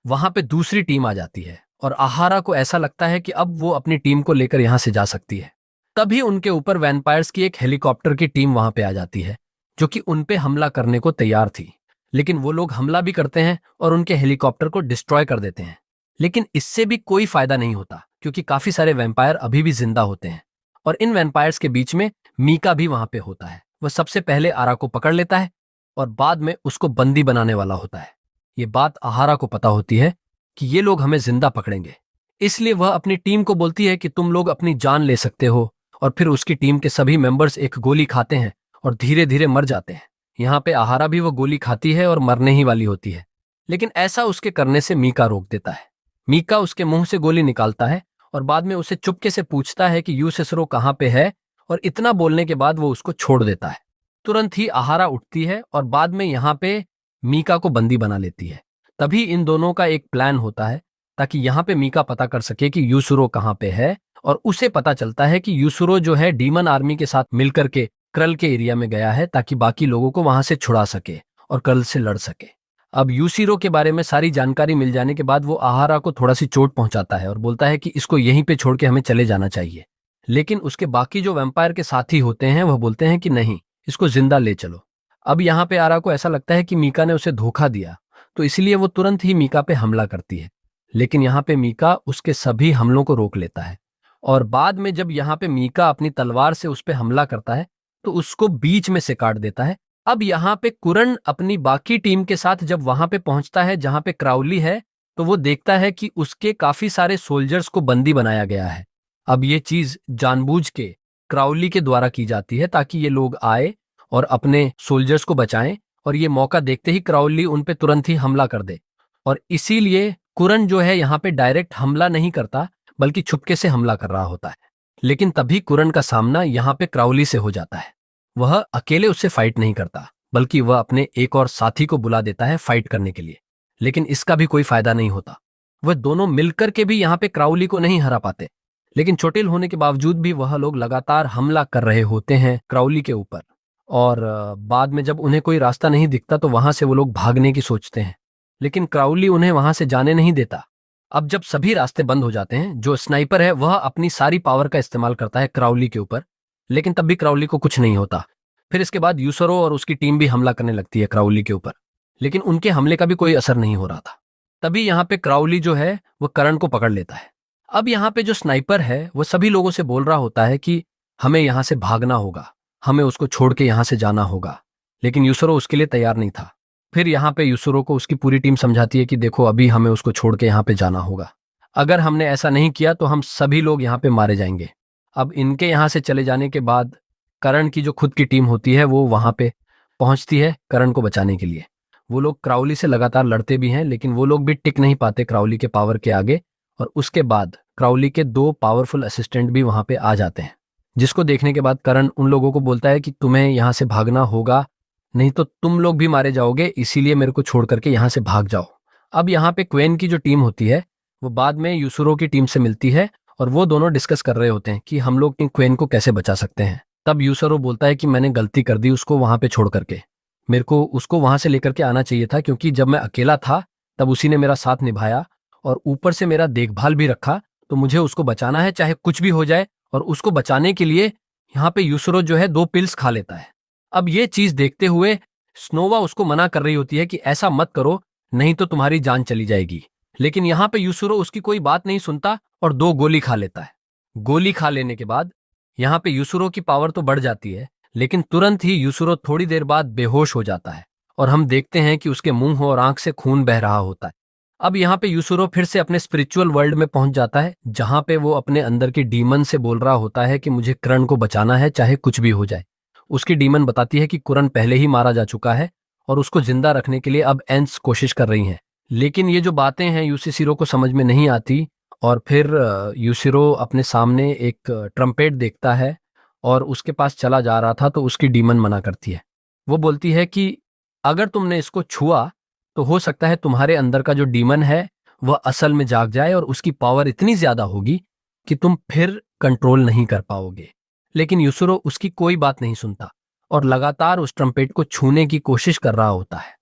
वहां पे दूसरी टीम आ जाती है और आहारा को ऐसा लगता है कि अब वो अपनी टीम को लेकर यहां से जा सकती है। तभी उनके ऊपर वैम्पायर्स की एक हेलीकॉप्टर की टीम वहां पे आ जाती है जो कि उन पे हमला करने को तैयार थी, लेकिन वो लोग हमला भी करते हैं और उनके हेलीकॉप्टर को डिस्ट्रॉय कर देते हैं। लेकिन इससे भी कोई फायदा नहीं होता क्योंकि काफी सारे वैम्पायर अभी भी जिंदा होते हैं और इन वैम्पायर्स के बीच में मीका भी वहां पे होता है। वह सबसे पहले आरा को पकड़ लेता है और बाद में उसको बंदी बनाने वाला होता है। ये बात आहारा को पता होती है कि ये लोग हमें जिंदा पकड़ेंगे, इसलिए वह अपनी टीम को बोलती है कि तुम लोग अपनी जान ले सकते हो और फिर उसकी टीम के सभी मेंबर्स एक गोली खाते हैं और धीरे धीरे मर जाते हैं। यहाँ पे आहारा भी वो गोली खाती है और मरने ही वाली होती है, लेकिन ऐसा उसके करने से मीका रोक देता है। मीका उसके मुंह से गोली निकालता है और बाद में उसे चुपके से पूछता है कि यूसेसरो कहाँ पे है, और इतना बोलने के बाद वो उसको छोड़ देता है। तुरंत ही आहारा उठती है और बाद में यहाँ पे मीका को बंदी बना लेती है। तभी इन दोनों का एक प्लान होता है ताकि यहाँ पे मीका पता कर सके कि यूसुरो कहाँ पे है, और उसे पता चलता है कि यूसुरो जो है डीमन आर्मी के साथ मिलकर के क्रल के एरिया में गया है ताकि बाकी लोगों को वहां से छुड़ा सके और क्रल से लड़ सके। अब यूसीरो के बारे में सारी जानकारी मिल जाने के बाद वो आहारा को थोड़ा सी चोट पहुंचाता है और बोलता है कि इसको यहीं पे छोड़ के हमें चले जाना चाहिए। लेकिन उसके बाकी जो वैम्पायर के साथी होते हैं वह बोलते हैं कि नहीं, इसको जिंदा ले चलो। अब यहाँ पे आरा को ऐसा लगता है कि मीका ने उसे धोखा दिया, तो इसलिए वो तुरंत ही मीका पे हमला करती है। लेकिन यहाँ पे मीका उसके सभी हमलों को रोक लेता है। और बाद में जब यहाँ पे मीका अपनी तलवार से उस पे हमला करता है तो उसको बीच में से काट देता है। अब यहाँ पे कुरन अपनी बाकी टीम के साथ जब वहां पे पहुंचता है जहां पे क्राउली है, तो वो देखता है कि उसके काफी सारे सोल्जर्स को बंदी बनाया गया है। अब ये चीज जानबूझ के क्राउली के द्वारा की जाती है ताकि ये लोग आए और अपने सोल्जर्स को बचाएं, और ये मौका देखते ही क्राउली उन पे तुरंत ही हमला कर दे। और इसीलिए कुरन जो है यहाँ पे डायरेक्ट हमला नहीं करता, बल्कि छुपके से हमला कर रहा होता है। लेकिन तभी कुरन का सामना यहाँ पे क्राउली से हो जाता है। वह अकेले उससे फाइट नहीं करता, बल्कि वह अपने एक और साथी को बुला देता है फाइट करने के लिए। लेकिन इसका भी कोई फायदा नहीं होता। वह दोनों मिलकर के भी यहाँ पे क्राउली को नहीं हरा पाते। लेकिन चोटिल होने के बावजूद भी वह लोग लगातार हमला कर रहे होते हैं क्राउली के ऊपर। और बाद में जब उन्हें कोई रास्ता नहीं दिखता तो वहां से वो लोग भागने की सोचते हैं, लेकिन क्राउली उन्हें वहां से जाने नहीं देता। अब जब सभी रास्ते बंद हो जाते हैं, जो स्नाइपर है वह अपनी सारी पावर का इस्तेमाल करता है क्राउली के ऊपर, लेकिन तब भी क्राउली को कुछ नहीं होता। फिर इसके बाद यूसरो और उसकी टीम भी हमला करने लगती है क्राउली के ऊपर, लेकिन उनके हमले का भी कोई असर नहीं हो रहा था। तभी यहाँ पे क्राउली जो है वो करण को पकड़ लेता है। अब यहाँ पे जो स्नाइपर है वो सभी लोगों से बोल रहा होता है कि हमें यहाँ से भागना होगा, हमें उसको छोड़ के यहाँ से जाना होगा, लेकिन यूसरो उसके लिए तैयार नहीं था। फिर यहाँ पे यूसुरो को उसकी पूरी टीम समझाती है कि देखो अभी हमें उसको छोड़ के यहाँ पे जाना होगा, अगर हमने ऐसा नहीं किया तो हम सभी लोग यहाँ पे मारे जाएंगे। अब इनके यहाँ से चले जाने के बाद करण की जो खुद की टीम होती है वो वहां पे पहुंचती है करण को बचाने के लिए। वो लोग क्राउली से लगातार लड़ते भी हैं, लेकिन वो लोग भी टिक नहीं पाते क्राउली के पावर के आगे। और उसके बाद क्राउली के 2 पावरफुल असिस्टेंट भी वहां पे आ जाते हैं, जिसको देखने के बाद करण उन लोगों को बोलता है कि तुम्हें यहाँ से भागना होगा, नहीं तो तुम लोग भी मारे जाओगे, इसीलिए मेरे को छोड़ करके यहाँ से भाग जाओ। अब यहाँ पे क्वेन की जो टीम होती है वो बाद में यूसुरो की टीम से मिलती है, और वो दोनों डिस्कस कर रहे होते हैं कि हम लोग इन क्वेन को कैसे बचा सकते हैं। तब यूसुरो बोलता है कि मैंने गलती कर दी उसको वहां पे छोड़ करके, मेरे को उसको वहां से लेकर के आना चाहिए था, क्योंकि जब मैं अकेला था तब उसी ने मेरा साथ निभाया और ऊपर से मेरा देखभाल भी रखा, तो मुझे उसको बचाना है चाहे कुछ भी हो जाए। और उसको बचाने के लिए यहाँ पे यूसुरो जो है 2 पिल्स खा लेता है। अब ये चीज देखते हुए स्नोवा उसको मना कर रही होती है कि ऐसा मत करो, नहीं तो तुम्हारी जान चली जाएगी। लेकिन यहाँ पे यूसुरो उसकी कोई बात नहीं सुनता और 2 गोली खा लेता है। गोली खा लेने के बाद यहाँ पे यूसुरो की पावर तो बढ़ जाती है, लेकिन तुरंत ही यूसुरो थोड़ी देर बाद बेहोश हो जाता है और हम देखते हैं कि उसके मुंह और आंख से खून बह रहा होता है। अब यहाँ पे यूसुरो फिर से अपने स्पिरिचुअल वर्ल्ड में पहुंच जाता है, जहां पे वो अपने अंदर की डीमन से बोल रहा होता है कि मुझे करण को बचाना है चाहे कुछ भी हो जाए। उसकी डीमन बताती है कि कुरन पहले ही मारा जा चुका है और उसको जिंदा रखने के लिए अब एंस कोशिश कर रही हैं। लेकिन ये जो बातें हैं यूसिसिरो को समझ में नहीं आती, और फिर यूसिरो अपने सामने एक ट्रम्पेट देखता है और उसके पास चला जा रहा था, तो उसकी डीमन मना करती है। वो बोलती है कि अगर तुमने इसको छुआ तो हो सकता है तुम्हारे अंदर का जो डीमन है वह असल में जाग जाए और उसकी पावर इतनी ज्यादा होगी कि तुम फिर कंट्रोल नहीं कर पाओगे। लेकिन यूसुरो उसकी कोई बात नहीं सुनता और लगातार उस ट्रम्पेट को छूने की कोशिश कर रहा होता है।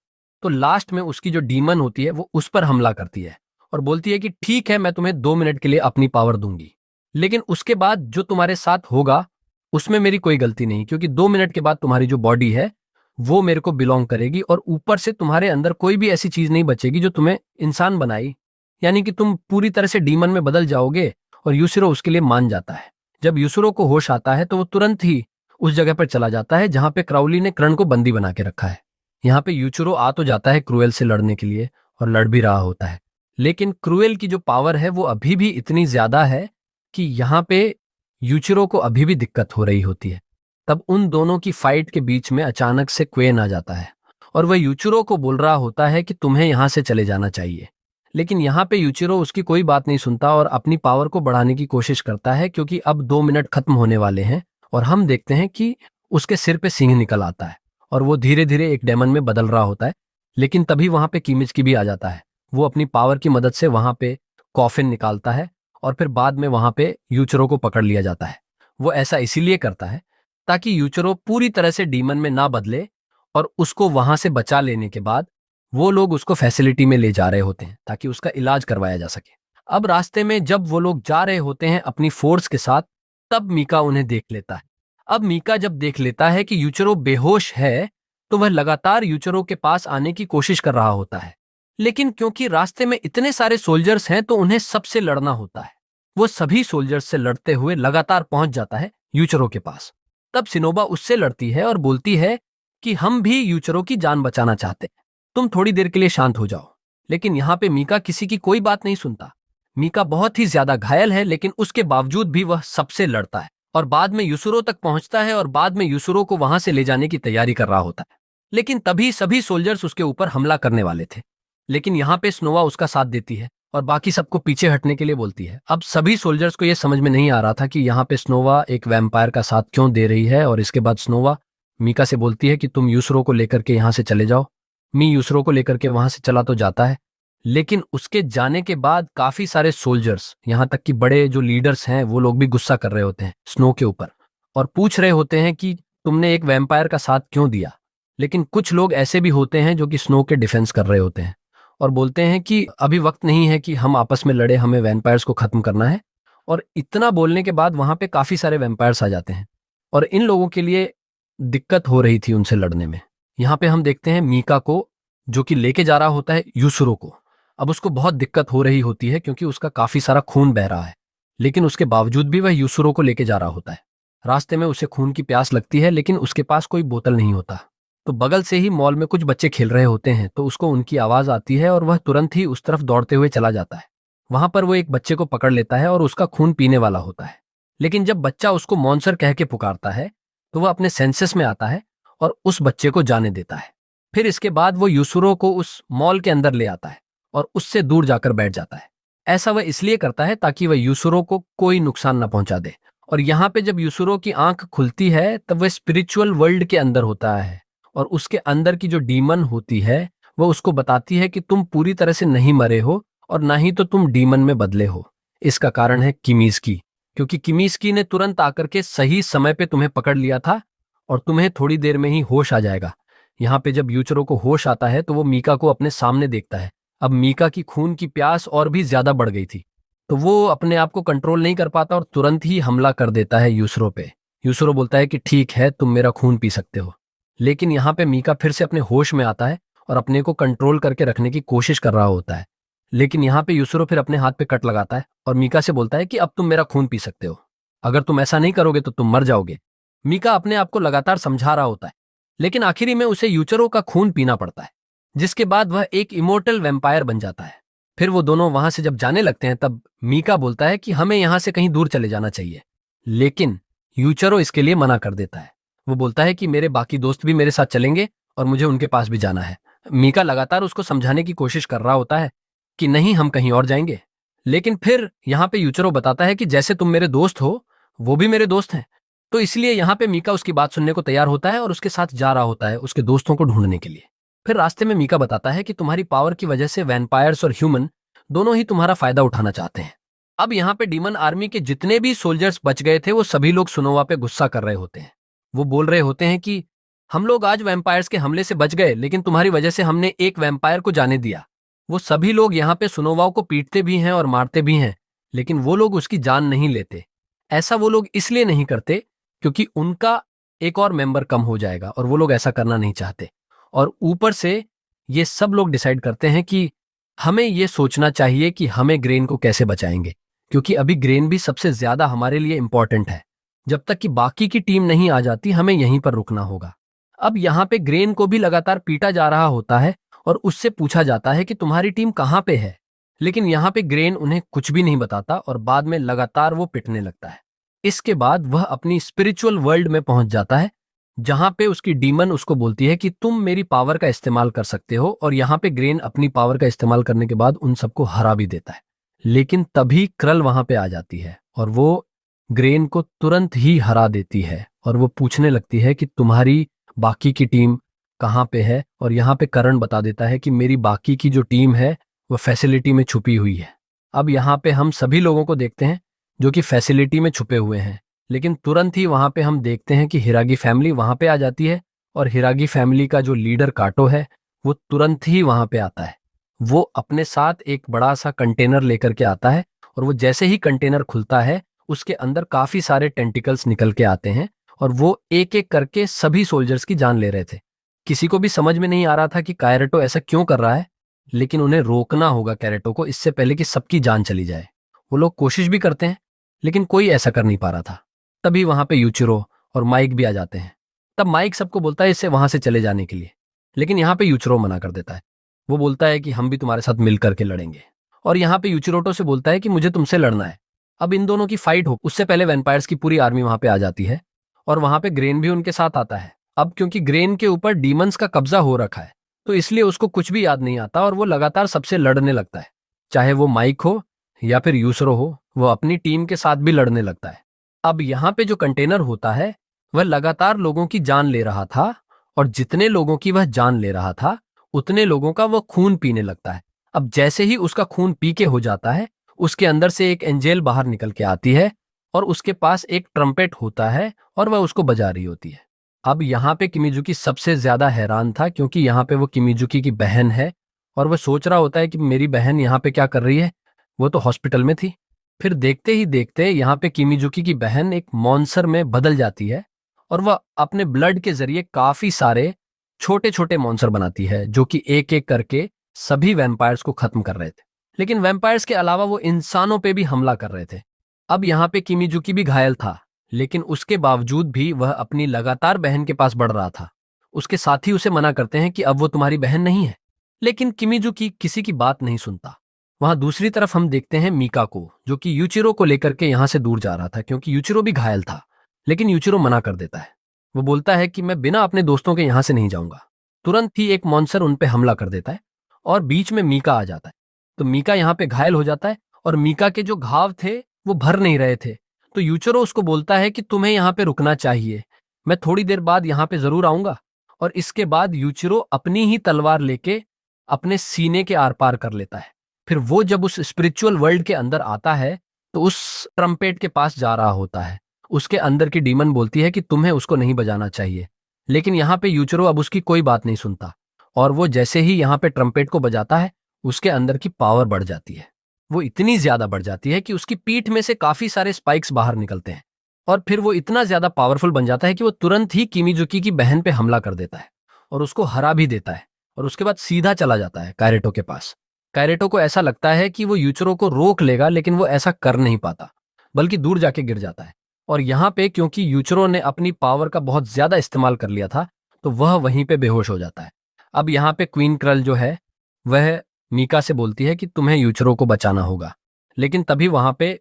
तो लास्ट में उसकी जो डीमन होती है वो उस पर हमला करती है और बोलती है कि ठीक है, मैं तुम्हें 2 मिनट के लिए अपनी पावर दूंगी, लेकिन उसके बाद जो तुम्हारे साथ होगा उसमें मेरी कोई गलती नहीं, क्योंकि 2 मिनट के बाद तुम्हारी जो बॉडी है वो मेरे को बिलोंग करेगी और ऊपर से तुम्हारे अंदर कोई भी ऐसी चीज नहीं बचेगी जो तुम्हें इंसान बनाई, यानी कि तुम पूरी तरह से डीमन में बदल जाओगे। और यूसुरो उसके लिए मान जाता है। जब यूसुरो को होश आता है तो वो तुरंत ही उस जगह पर चला जाता है जहां पे क्राउली ने करण को बंदी बना के रखा है। यहाँ पे यूचुरो आ तो जाता है क्रूएल से लड़ने के लिए और लड़ भी रहा होता है, लेकिन क्रूएल की जो पावर है वो अभी भी इतनी ज्यादा है कि यहाँ पे यूचिरो को अभी भी दिक्कत हो रही होती है। तब उन दोनों की फाइट के बीच में अचानक से क्वेन आ जाता है और वह यूचिरो को बोल रहा होता है कि तुम्हें यहाँ से चले जाना चाहिए। लेकिन यहाँ पे यूचिरो उसकी कोई बात नहीं सुनता और अपनी पावर को बढ़ाने की कोशिश करता है, क्योंकि अब 2 मिनट खत्म होने वाले हैं और हम देखते हैं कि उसके सिर पे सींग निकल आता है और वो धीरे धीरे एक डेमन में बदल रहा होता है। लेकिन तभी वहां पे किमिचकी भी आ जाता है। वो अपनी पावर की मदद से वहां पे कॉफिन निकालता है और फिर बाद में वहां पे यूचिरो को पकड़ लिया जाता है। वो ऐसा इसीलिए करता है ताकि यूचिरो पूरी तरह से डीमन में ना बदले, और उसको वहां से बचा लेने के बाद वो लोग उसको फैसिलिटी में ले जा रहे होते हैं ताकि उसका इलाज करवाया जा सके। अब रास्ते में जब वो लोग जा रहे होते हैं अपनी फोर्स के साथ, तब मीका उन्हें देख लेता है। अब मीका जब देख लेता है कि यूचिरो बेहोश है तो वह लगातार यूचिरो के पास आने की कोशिश कर रहा होता है, लेकिन क्योंकि रास्ते में इतने सारे सोल्जर्स हैं तो उन्हें सबसे लड़ना होता है। वो सभी सोल्जर्स से लड़ते हुए लगातार पहुंच जाता है यूचरो के पास। तब सिनोबा उससे लड़ती है और बोलती है कि हम भी यूचरो की जान बचाना चाहते हैं, तुम थोड़ी देर के लिए शांत हो जाओ। लेकिन यहाँ पे मीका किसी की कोई बात नहीं सुनता। मीका बहुत ही ज्यादा घायल है, लेकिन उसके बावजूद भी वह सबसे लड़ता है और बाद में यूसुरो तक पहुंचता है और बाद में यूसुरो को वहां से ले जाने की तैयारी कर रहा होता है। लेकिन तभी सभी सोल्जर्स उसके ऊपर हमला करने वाले थे। लेकिन यहाँ पे स्नोवा उसका साथ देती है और बाकी सबको पीछे हटने के लिए बोलती है। अब सभी सोल्जर्स को यह समझ में नहीं आ रहा था कि यहाँ पे स्नोवा एक वैम्पायर का साथ क्यों दे रही है। और इसके बाद स्नोवा मीका से बोलती है कि तुम यूसुरो को लेकर के यहाँ से चले जाओ। मी यूसुरो को लेकर के वहां से चला तो जाता है, लेकिन उसके जाने के बाद काफी सारे सोल्जर्स, यहाँ तक कि बड़े जो लीडर्स हैं वो लोग भी गुस्सा कर रहे होते हैं स्नो के ऊपर और पूछ रहे होते हैं कि तुमने एक वैम्पायर का साथ क्यों दिया। लेकिन कुछ लोग ऐसे भी होते हैं जो कि स्नो के डिफेंस कर रहे होते हैं और बोलते हैं कि अभी वक्त नहीं है कि हम आपस में लड़े, हमें वैम्पायर्स को खत्म करना है। और इतना बोलने के बाद वहां पे काफी सारे वैम्पायर्स आ जाते हैं और इन लोगों के लिए दिक्कत हो रही थी उनसे लड़ने में। यहाँ पे हम देखते हैं मीका को, जो कि लेके जा रहा होता है यूसुरो को। अब उसको बहुत दिक्कत हो रही होती है क्योंकि उसका काफी सारा खून बह रहा है, लेकिन उसके बावजूद भी वह यूसुरो को लेके जा रहा होता है। रास्ते में उसे खून की प्यास लगती है, लेकिन उसके पास कोई बोतल नहीं होता। तो बगल से ही मॉल में कुछ बच्चे खेल रहे होते हैं, तो उसको उनकी आवाज आती है और वह तुरंत ही उस तरफ दौड़ते हुए चला जाता है। वहां पर वो एक बच्चे को पकड़ लेता है और उसका खून पीने वाला होता है। लेकिन जब बच्चा उसको मॉन्स्टर कह के पुकारता है तो वह अपने सेंसेस में आता है और उस बच्चे को जाने देता है। फिर इसके बाद वो यूसुरो को उस मॉल के अंदर ले आता है और उससे दूर जाकर बैठ जाता है। ऐसा वह इसलिए करता है ताकि वह यूसुरो को कोई नुकसान न पहुंचा दे। और यहाँ पे जब यूसुरो की आंख खुलती है तब वह स्पिरिचुअल वर्ल्ड के अंदर होता है और उसके अंदर की जो डीमन होती है वह उसको बताती है कि तुम पूरी तरह से नहीं मरे हो और ना ही तो तुम डीमन में बदले हो। इसका कारण है किमीज़की, क्योंकि किमीज़की ने तुरंत आकर के सही समय पे तुम्हें पकड़ लिया था और तुम्हें थोड़ी देर में ही होश आ जाएगा। यहाँ पे जब यूचरो को होश आता है तो वो मीका को अपने सामने देखता है। अब मीका की खून की प्यास और भी ज्यादा बढ़ गई थी, तो वो अपने आप को कंट्रोल नहीं कर पाता और तुरंत ही हमला कर देता है यूसुरो पे। यूसुरो बोलता है कि ठीक है, तुम मेरा खून पी सकते हो। लेकिन यहाँ पे मीका फिर से अपने होश में आता है और अपने को कंट्रोल करके रखने की कोशिश कर रहा होता है। लेकिन यहाँ पे यूसुरो फिर अपने हाथ पे कट लगाता है और मीका से बोलता है कि अब तुम मेरा खून पी सकते हो, अगर तुम ऐसा नहीं करोगे तो तुम मर जाओगे। मीका अपने आप को लगातार समझा रहा होता है, लेकिन आखिरी में उसे यूचरो का खून पीना पड़ता है, जिसके बाद वह एक इमोर्टल वैम्पायर बन जाता है। फिर वो दोनों वहां से जब जाने लगते हैं तब मीका बोलता है कि हमें यहां से कहीं दूर चले जाना चाहिए, लेकिन यूचरो इसके लिए मना कर देता है। वो बोलता है कि मेरे बाकी दोस्त भी मेरे साथ चलेंगे और मुझे उनके पास भी जाना है। मीका लगातार उसको समझाने की कोशिश कर रहा होता है कि नहीं, हम कहीं और जाएंगे। लेकिन फिर यहाँ पे यूचरो बताता है कि जैसे तुम मेरे दोस्त हो, वो भी मेरे दोस्त हैं। तो इसलिए यहाँ पे मीका उसकी बात सुनने को तैयार होता है और उसके साथ जा रहा होता है उसके दोस्तों को ढूंढने के लिए। फिर रास्ते में मीका बताता है कि तुम्हारी पावर की वजह से वैम्पायर्स और ह्यूमन दोनों ही तुम्हारा फायदा उठाना चाहते हैं। अब यहाँ पे डीमन आर्मी के जितने भी सोल्जर्स बच गए थे वो सभी लोग सुनोवा पे गुस्सा कर रहे होते हैं। वो बोल रहे होते हैं कि हम लोग आज वैम्पायर्स के हमले से बच गए, लेकिन तुम्हारी वजह से हमने एक वैम्पायर को जाने दिया। वो सभी लोग यहाँ पे सुनोवा को पीटते भी हैं और मारते भी हैं, लेकिन वो लोग उसकी जान नहीं लेते। ऐसा वो लोग इसलिए नहीं करते क्योंकि उनका एक और मेंबर कम हो जाएगा और वो लोग ऐसा करना नहीं चाहते। और ऊपर से ये सब लोग डिसाइड करते हैं कि हमें ये सोचना चाहिए कि हमें ग्रेन को कैसे बचाएंगे, क्योंकि अभी ग्रेन भी सबसे ज्यादा हमारे लिए इंपॉर्टेंट है। जब तक कि बाकी की टीम नहीं आ जाती हमें यहीं पर रुकना होगा। अब यहाँ पे ग्रेन को भी लगातार पीटा जा रहा होता है और उससे पूछा जाता है कि तुम्हारी टीम कहाँ पे है, लेकिन यहाँ पे ग्रेन उन्हें कुछ भी नहीं बताता और बाद में लगातार वो पिटने लगता है। इसके बाद वह अपनी स्पिरिचुअल वर्ल्ड में पहुंच जाता है, जहां पे उसकी डीमन उसको बोलती है कि तुम मेरी पावर का इस्तेमाल कर सकते हो। और यहाँ पे ग्रेन अपनी पावर का इस्तेमाल करने के बाद उन सबको हरा भी देता है। लेकिन तभी क्रल वहां पे आ जाती है और वो ग्रेन को तुरंत ही हरा देती है और वो पूछने लगती है कि तुम्हारी बाकी की टीम कहाँ पे है। और यहाँ पे करण बता देता है कि मेरी बाकी की जो टीम है वो फैसिलिटी में छुपी हुई है। अब यहाँ पे हम सभी लोगों को देखते हैं जो कि फैसिलिटी में छुपे हुए हैं, लेकिन तुरंत ही वहां पे हम देखते हैं कि हिरागी फैमिली वहां पे आ जाती है और हिरागी फैमिली का जो लीडर काटो है वो तुरंत ही वहां पे आता है। वो अपने साथ एक बड़ा सा कंटेनर लेकर के आता है और वो जैसे ही कंटेनर खुलता है उसके अंदर काफी सारे टेंटिकल्स निकल के आते हैं और वो एक एक करके सभी सोल्जर्स की जान ले रहे थे। किसी को भी समझ में नहीं आ रहा था कि कायरटो ऐसा क्यों कर रहा है, लेकिन उन्हें रोकना होगा कैरेटो को इससे पहले कि सबकी जान चली जाए। वो लोग कोशिश भी करते हैं, लेकिन कोई ऐसा कर नहीं पा रहा था। तभी वहां पे यूचिरो और माइक भी आ जाते हैं। तब माइक सबको बोलता है इससे वहां से चले जाने के लिए, लेकिन यहाँ पे यूचिरो मना कर देता है। वो बोलता है कि हम भी तुम्हारे साथ मिल करके लड़ेंगे, और यहाँ पे यूचिरोटो से बोलता है कि मुझे तुमसे लड़ना है। अब इन दोनों की फाइट हो उससे पहले वैम्पायर्स की पूरी आर्मी वहां पे आ जाती है, और वहां पे ग्रेन भी उनके साथ आता है। अब क्योंकि ग्रेन के ऊपर डीमंस का कब्जा हो रखा है, तो इसलिए उसको कुछ भी याद नहीं आता और वो लगातार सबसे लड़ने लगता है। चाहे वो माइक हो या फिर यूसरो हो, वो अपनी टीम के साथ भी लड़ने लगता है। अब यहाँ पे जो कंटेनर होता है वह लगातार लोगों की जान ले रहा था, और जितने लोगों की वह जान ले रहा था उतने लोगों का वह खून पीने लगता है। अब जैसे ही उसका खून पी के हो जाता है, उसके अंदर से एक एंजेल बाहर निकल के आती है, और उसके पास एक ट्रम्पेट होता है और वह उसको बजा रही होती है। अब यहाँ पे किमिजुकी सबसे ज्यादा हैरान था, क्योंकि यहाँ पे वो किमिजुकी की बहन है, और वह सोच रहा होता है कि मेरी बहन यहाँ पे क्या कर रही है, वो तो हॉस्पिटल में थी। फिर देखते ही देखते यहाँ पे किमिजुकी की बहन एक मॉन्स्टर में बदल जाती है, और वह अपने ब्लड के जरिए काफी सारे छोटे छोटे मॉन्स्टर बनाती है, जो कि एक एक करके सभी वैम्पायर्स को खत्म कर रहे थे। लेकिन वैम्पायर्स के अलावा वो इंसानों पे भी हमला कर रहे थे। अब यहाँ पे किमिजुकी भी घायल था, लेकिन उसके बावजूद भी वह अपनी लगातार बहन के पास बढ़ रहा था। उसके साथी उसे मना करते हैं कि अब वो तुम्हारी बहन नहीं है, लेकिन किमिजुकी किसी की बात नहीं सुनता। वहां दूसरी तरफ हम देखते हैं मीका को, जो कि यूचिरो को लेकर के यहां से दूर जा रहा था, क्योंकि यूचिरो भी घायल था। लेकिन यूचिरो मना कर देता है। वो बोलता है कि मैं बिना अपने दोस्तों के यहां से नहीं जाऊंगा। तुरंत ही एक मॉन्स्टर उन पे हमला कर देता है, और बीच में मीका आ जाता है। तो मीका यहाँ पे घायल हो जाता है, और मीका के जो घाव थे वो भर नहीं रहे थे। तो यूचिरो उसको बोलता है कि तुम्हें यहाँ पे रुकना चाहिए, मैं थोड़ी देर बाद यहाँ पे जरूर आऊंगा। और इसके बाद यूचिरो अपनी ही तलवार लेके अपने सीने के आर पार कर लेता है। फिर वो जब उस स्पिरिचुअल वर्ल्ड के अंदर आता है, तो उस ट्रम्पेट के पास जा रहा होता है। उसके अंदर की डीमन बोलती है कि तुम्हें उसको नहीं बजाना चाहिए, लेकिन यहाँ पे यूचिरो अब उसकी कोई बात नहीं सुनता, और वो जैसे ही यहाँ पे ट्रम्पेट को बजाता है, उसके अंदर की पावर बढ़ जाती है। वो इतनी ज्यादा बढ़ जाती है कि उसकी पीठ में से काफी सारे स्पाइक्स बाहर निकलते हैं, और फिर वो इतना ज्यादा पावरफुल बन जाता है कि वो तुरंत ही किमिजुकी की बहन पे हमला कर देता है, और उसको हरा भी देता है। और उसके बाद सीधा चला जाता है कायरेटो के पास। कायरेटो को ऐसा लगता है कि वो यूचिरो को रोक लेगा, लेकिन वो ऐसा कर नहीं पाता, बल्कि दूर जाके गिर जाता है। और यहाँ पे क्योंकि यूचिरो ने अपनी पावर का बहुत ज्यादा इस्तेमाल कर लिया था, तो वह वहीं पे बेहोश हो जाता है। अब यहाँ पे क्वीन क्रल जो है वह मीका से बोलती है कि तुम्हें यूचिरो को बचाना होगा, लेकिन तभी वहां पे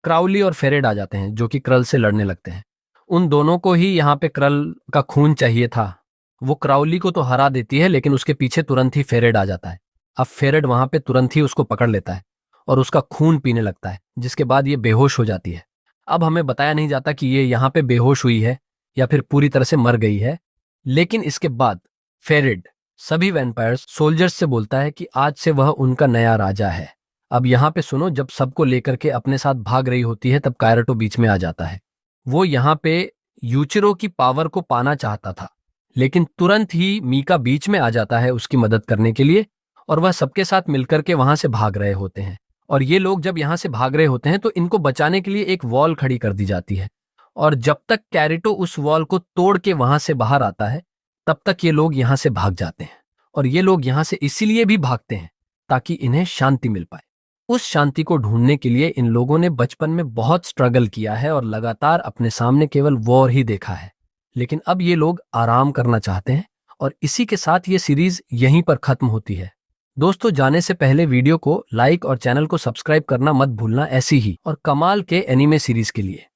क्राउली और फेरेड आ जाते हैं, जो कि क्रल से लड़ने लगते हैं। उन दोनों को ही यहाँ पे क्रल का खून चाहिए था। वो क्राउली को तो हरा देती है, लेकिन उसके पीछे तुरंत ही फेरेड आ जाता है। अब फेरेड वहां पे तुरंत ही उसको पकड़ लेता है और उसका खून पीने लगता है, जिसके बाद ये बेहोश हो जाती है। अब हमें बताया नहीं जाता कि ये यहाँ पे बेहोश हुई है या फिर पूरी तरह से मर गई है, लेकिन इसके बाद फेरेड सभी वैम्पायर्स सोल्जर्स से बोलता है कि आज से वह उनका नया राजा है। अब यहाँ पे सुनो, जब सबको लेकर के अपने साथ भाग रही होती है, तब कायरेटो बीच में आ जाता है। वो यहाँ पे यूचिरो की पावर को पाना चाहता था, लेकिन तुरंत ही मीका बीच में आ जाता है उसकी मदद करने के लिए, और वह सबके साथ मिलकर के वहां से भाग रहे होते हैं। और ये लोग जब यहाँ से भाग रहे होते हैं, तो इनको बचाने के लिए एक वॉल खड़ी कर दी जाती है, और जब तक कैरेटो उस वॉल को तोड़ के वहां से बाहर आता है, तब तक ये लोग यहाँ से भाग जाते हैं। और ये लोग यहाँ से इसीलिए भी भागते हैं ताकि इन्हें शांति मिल पाए। उस शांति को ढूंढने के लिए इन लोगों ने बचपन में बहुत स्ट्रगल किया है और लगातार अपने सामने केवल वॉर ही देखा है, लेकिन अब ये लोग आराम करना चाहते हैं। और इसी के साथ ये सीरीज यहीं पर खत्म होती है। दोस्तों, जाने से पहले वीडियो को लाइक और चैनल को सब्सक्राइब करना मत भूलना, ऐसी ही और कमाल के एनीमे सीरीज के लिए।